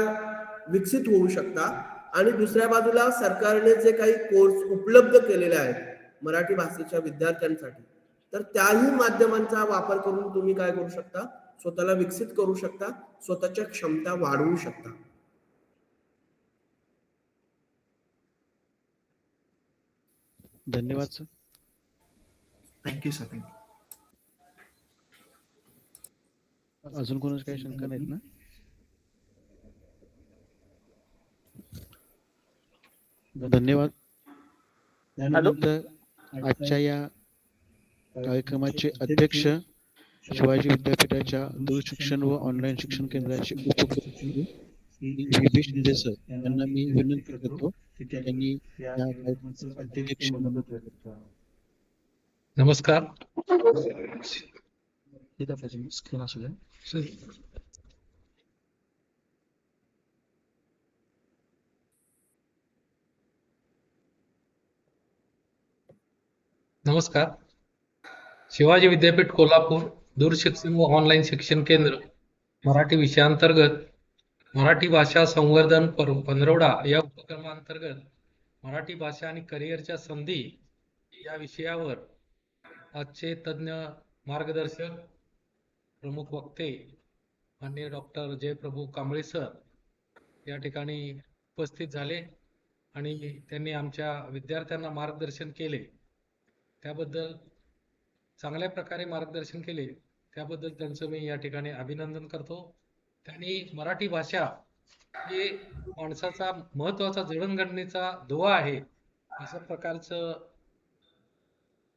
विकसित होऊ शकता. आणि दुसऱ्या बाजूला सरकारने जे काही कोर्स उपलब्ध केलेले आहेत मराठी भाषेच्या विद्यार्थ्यांसाठी, तर त्याही माध्यमांचा वापर करून तुम्ही काय करू शकता, स्वतःला विकसित करू शकता, स्वतःच्या क्षमता वाढवू शकता. धन्यवाद सर. Thank you sir. थँक्यू. अजून कोणाची काही शंका नाहीत ना? धन्यवाद. त्यानंतर आजच्या या कार्यक्रमाचे अध्यक्ष शिवाजी विद्यापीठाच्या दूरशिक्षण व ऑनलाईन शिक्षण केंद्राचे उपकुलपती व्ही.बी. शिंदे सर यांना मी विनंती करतो की त्यांनी या कार्यक्रमाचे अध्यक्ष म्हणून नमस्कार. स्क्रीन असू द्या. नमस्कार. शिवाजी विद्यापीठ कोल्हापूर दूरशिक्षण व ऑनलाईन शिक्षण केंद्र मराठी विषयांतर्गत मराठी भाषा संवर्धन पंधरवडा या उपक्रमांतर्गत मराठी भाषा आणि करिअरच्या संधी या विषयावर आजचे तज्ञ मार्गदर्शक प्रमुख वक्ते माननीय डॉक्टर जयप्रभू कांबळे सर या ठिकाणी उपस्थित झाले आणि त्यांनी आमच्या विद्यार्थ्यांना मार्गदर्शन केले. त्याबद्दल चांगल्या प्रकारे मार्गदर्शन केले त्याबद्दल त्यांचं मी या ठिकाणी अभिनंदन करतो. त्यांनी मराठी भाषा ही माणसाचा महत्त्वाचा जडणघडणीचा दुवा आहे अशा प्रकारचं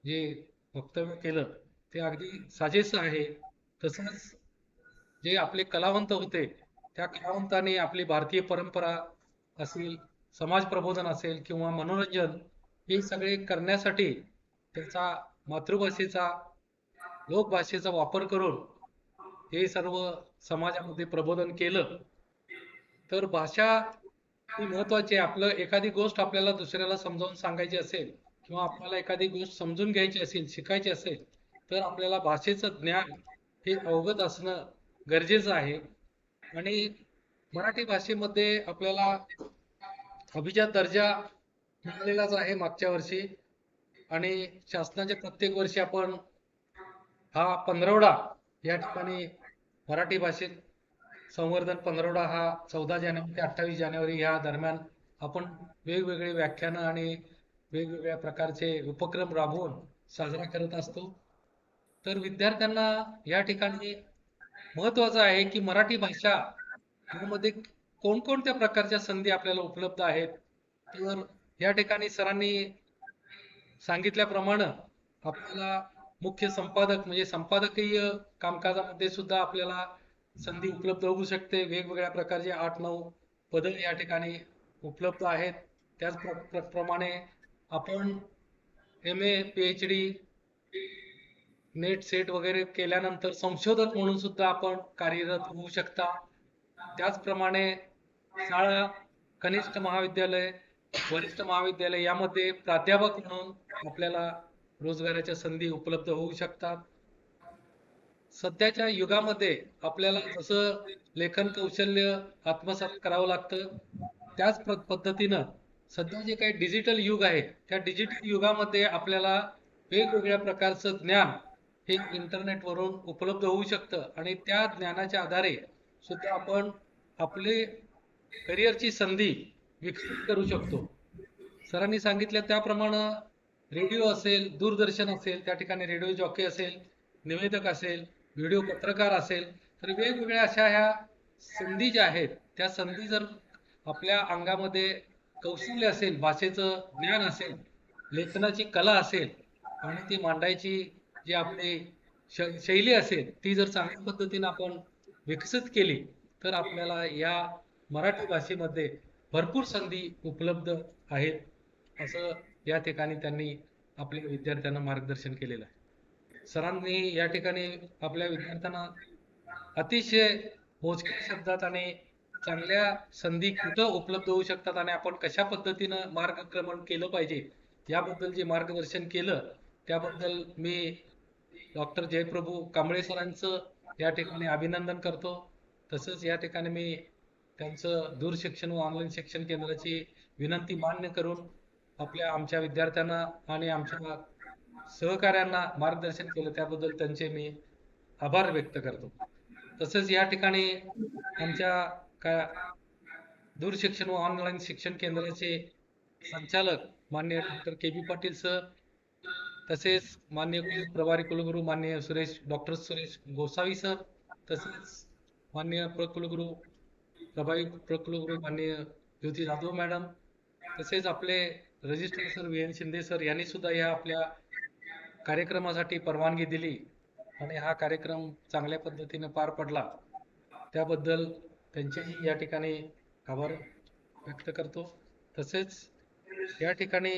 जे वक्तव्य केलं ते अगदी साजेसं आहे. तसंच जे आपले कलावंत होते त्या कलावंतांनी आपली भारतीय परंपरा असेल, समाज प्रबोधन असेल किंवा मनोरंजन हे सगळे करण्यासाठी त्याचा मातृभाषेचा लोकभाषेचा वापर करून हे सर्व समाजामध्ये प्रबोधन केलं. तर भाषा ही महत्त्वाची आहे. आपलं एखादी गोष्ट आपल्याला दुसऱ्याला समजावून सांगायची असेल किंवा आपल्याला एखादी गोष्ट समजून घ्यायची असेल, शिकायची असेल तर आपल्याला भाषेचं ज्ञान हे अवगत असणं गरजेचं आहे. आणि मराठी भाषेमध्ये आपल्याला अभिजात दर्जा मिळालेलाच आहे मागच्या वर्षी आणि शासनाच्या प्रत्येक वर्षी आपण हा पंधरवडा या ठिकाणी मराठी भाषेत संवर्धन पंधरवडा हा 14 जानेवारी ते 28 जानेवारी या दरम्यान आपण वेगवेगळे व्याख्यानं आणि वेगवेगळ्या प्रकारचे उपक्रम राबवून साजरा करत असतो. तर विद्यार्थ्यांना या ठिकाणी महत्वाचं आहे की मराठी भाषा यामध्ये कोणकोणत्या प्रकारच्या संधी आपल्याला उपलब्ध आहेत. तर या ठिकाणी सरांनी सांगितल्याप्रमाणे आपल्याला मुख्य संपादक म्हणजे संपादकीय कामकाजामध्ये सुद्धा आपल्याला संधी उपलब्ध होऊ शकते. वेगवेगळ्या प्रकारचे 8-9 पदं या ठिकाणी उपलब्ध आहेत. त्याचप्रमाणे आपण MA PhD नेट सेट वगैरे केल्यानंतर संशोधक म्हणून सुद्धा आपण कार्यरत होऊ शकता. त्याचप्रमाणे शाळा, कनिष्ठ महाविद्यालय, वरिष्ठ महाविद्यालय यामध्ये प्राध्यापक म्हणून आपल्याला रोजगाराच्या संधी उपलब्ध होऊ शकतात. सध्याच्या युगामध्ये आपल्याला जसं लेखन कौशल्य आत्मसात करावं लागतं, त्याच पद्धतीनं सध्या जे काही डिजिटल युग आहे, त्या डिजिटल युगामध्ये आपल्याला वेगवेगळ्या प्रकारचं ज्ञान हे इंटरनेटवरून उपलब्ध होऊ शकतं आणि त्या ज्ञानाच्या आधारे सुद्धा आपण आपले करिअरची संधी विकसित करू शकतो. सरांनी सांगितलं त्याप्रमाणे रेडिओ असेल, दूरदर्शन असेल, त्या ठिकाणी रेडिओ जॉकी असेल, निवेदक असेल, व्हिडिओ पत्रकार असेल, तर वेगवेगळ्या अशा ह्या संधी ज्या आहेत, त्या संधी जर आपल्या अंगामध्ये कौशल्य असेल, भाषेचं ज्ञान असेल, लेखनाची कला असेल आणि ती मांडायची जी आपली शैली असेल, ती जर चांगल्या पद्धतीने आपण विकसित केली तर आपल्याला या मराठी भाषेमध्ये भरपूर संधी उपलब्ध आहेत, असं या ठिकाणी त्यांनी आपल्या विद्यार्थ्यांना मार्गदर्शन केलेलं आहे. सरांनी या ठिकाणी आपल्या विद्यार्थ्यांना अतिशय मोजक्या शब्दात आणि चांगल्या संधी कुठं उपलब्ध होऊ शकतात आणि आपण कशा पद्धतीनं मार्गक्रमण केलं पाहिजे याबद्दल जे मार्गदर्शन केलं, त्याबद्दल मी डॉक्टर जयप्रभू कांबळे सरांचं या ठिकाणी अभिनंदन करतो. तसंच या ठिकाणी मी त्यांचं दूरशिक्षण व ऑनलाईन शिक्षण केंद्राची विनंती मान्य करून आमच्या विद्यार्थ्यांना आणि आमच्या सहकाऱ्यांना मार्गदर्शन केलं त्याबद्दल त्यांचे मी आभार व्यक्त करतो. तसंच या ठिकाणी आमच्या दूरशिक्षण व ऑनलाईन शिक्षण केंद्राचे संचालक माननीय डॉक्टर KB पाटील सर, तसेच माननीय प्रभारी कुलगुरू माननीय डॉक्टर सुरेश गोसावी सर, तसेच माननीय प्रभारी प्रकुलगुरू माननीय ज्योती जाधव मॅडम, तसेच आपले registrar sir VN Shinde sir यांनी सुद्धा या आपल्या कार्यक्रमासाठी परवानगी दिली आणि हा कार्यक्रम चांगल्या पद्धतीने पार पडला, त्याबद्दल त्यांचेही या ठिकाणी आभार व्यक्त करतो. तसेच या ठिकाणी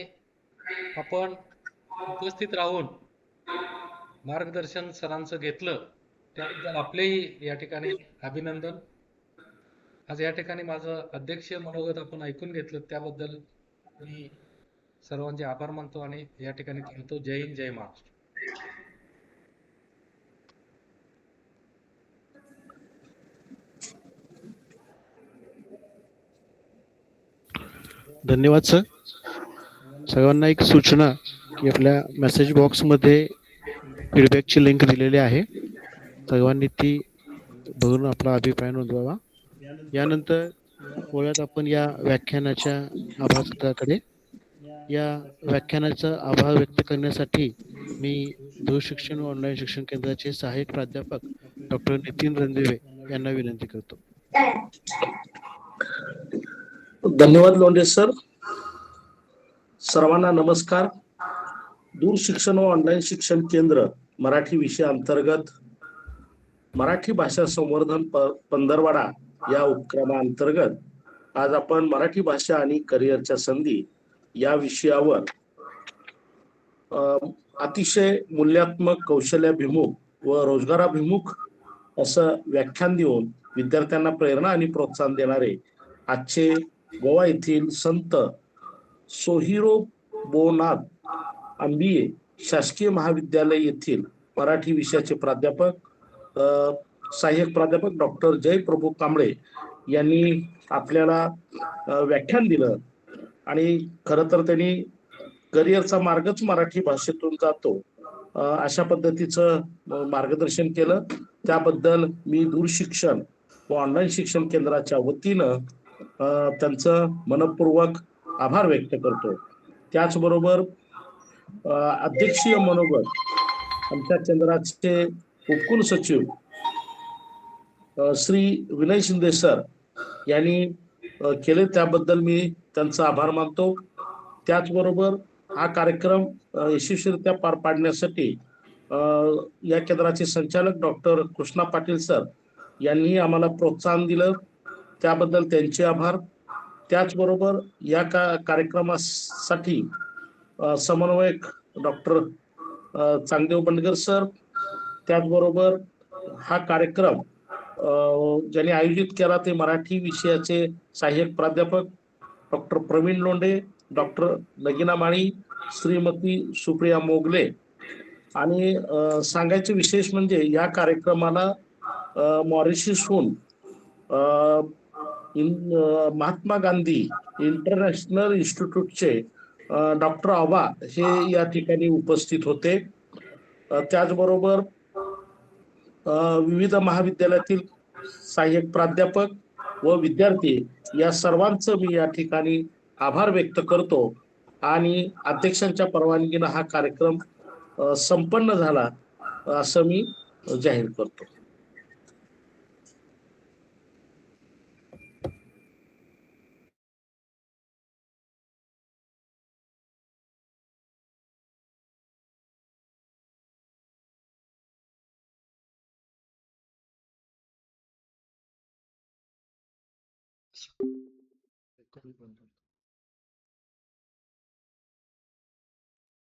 आपण उपस्थित राहून मार्गदर्शन सरांचं घेतलं त्याबद्दल आपलेही या ठिकाणी अभिनंदन. आज या ठिकाणी माझं अध्यक्षीय मनोगत आपण ऐकून घेतलं त्याबद्दल मी सर्वांचे आभार मानतो आणि या ठिकाणी थांबतो. जय हिंद, जय महाराष्ट्र. धन्यवाद सर. सर्वांना एक सूचना की आपल्या मेसेज बॉक्समध्ये फीडबॅकची लिंक दिलेली आहे, सर्वांनी ती बघून आपला अभिप्राय नोंदवावा. यानंतर वळूयात आपण या व्याख्यानाच्या आभारपत्राकडे. या व्याख्यानाचा आभार व्यक्त करण्यासाठी मी दूरशिक्षण व ऑनलाईन शिक्षण केंद्राचे सहाय्यक प्राध्यापक डॉक्टर नितीन रणदिवे यांना विनंती करतो. धन्यवाद लोंढे सर. सर्वांना नमस्कार. दूरशिक्षण व ऑनलाईन शिक्षण केंद्र मराठी विषय अंतर्गत मराठी भाषा संवर्धन पंधरवडा या उपक्रमाअंतर्गत आज आपण मराठी भाषा आणि करिअरच्या संधी या विषयावर अतिशय मूल्यात्मक, कौशल्याभिमुख व रोजगाराभिमुख असं व्याख्यान देऊन विद्यार्थ्यांना प्रेरणा आणि प्रोत्साहन देणारे आजचे गोवा येथील संत सोहिरोबोनाथ आंबिये शासकीय महाविद्यालय येथील मराठी विषयाचे प्राध्यापक सहाय्यक प्राध्यापक डॉक्टर जयप्रभू कांबळे यांनी आपल्याला व्याख्यान दिलं आणि खरं तर त्यांनी करिअरचा मार्गच मराठी भाषेतून जातो अशा पद्धतीचं मार्गदर्शन केलं. त्याबद्दल मी दूरशिक्षण व ऑनलाईन शिक्षण केंद्राच्या वतीनं त्यांचं मनपूर्वक आभार व्यक्त करतो. त्याचबरोबर अध्यक्षीय मनोगत आमच्या केंद्राचे उपकुल सचिव श्री विनय शिंदे सर यांनी केले, त्याबद्दल मी त्यांचा आभार मानतो. त्याचबरोबर हा कार्यक्रम यशस्वीरित्या पार पाडण्यासाठी या केंद्राचे संचालक डॉक्टर कृष्णा पाटील सर यांनी आम्हाला प्रोत्साहन दिलं, त्याबद्दल त्यांचे आभार. त्याचबरोबर या कार्यक्रमासाठी समन्वयक डॉक्टर चांगदेव बंडगर सर, त्याचबरोबर हा कार्यक्रम ज्यांनी आयोजित केला ते मराठी विषयाचे सहाय्यक प्राध्यापक डॉक्टर प्रवीण लोंढे, डॉक्टर नगिना माळी, श्रीमती सुप्रिया मोगले. आणि सांगायचे विशेष म्हणजे या कार्यक्रमाला मॉरिशसहून महात्मा गांधी इंटरनॅशनल इन्स्टिट्यूटचे डॉक्टर आबा हे या ठिकाणी उपस्थित होते. त्याचबरोबर विविध महाविद्यालयातील सहाय्यक प्राध्यापक व विद्यार्थी या सर्वांचं मी या ठिकाणी आभार व्यक्त करतो आणि अध्यक्षांच्या परवानगीनं हा कार्यक्रम संपन्न झाला असं मी जाहीर करतो.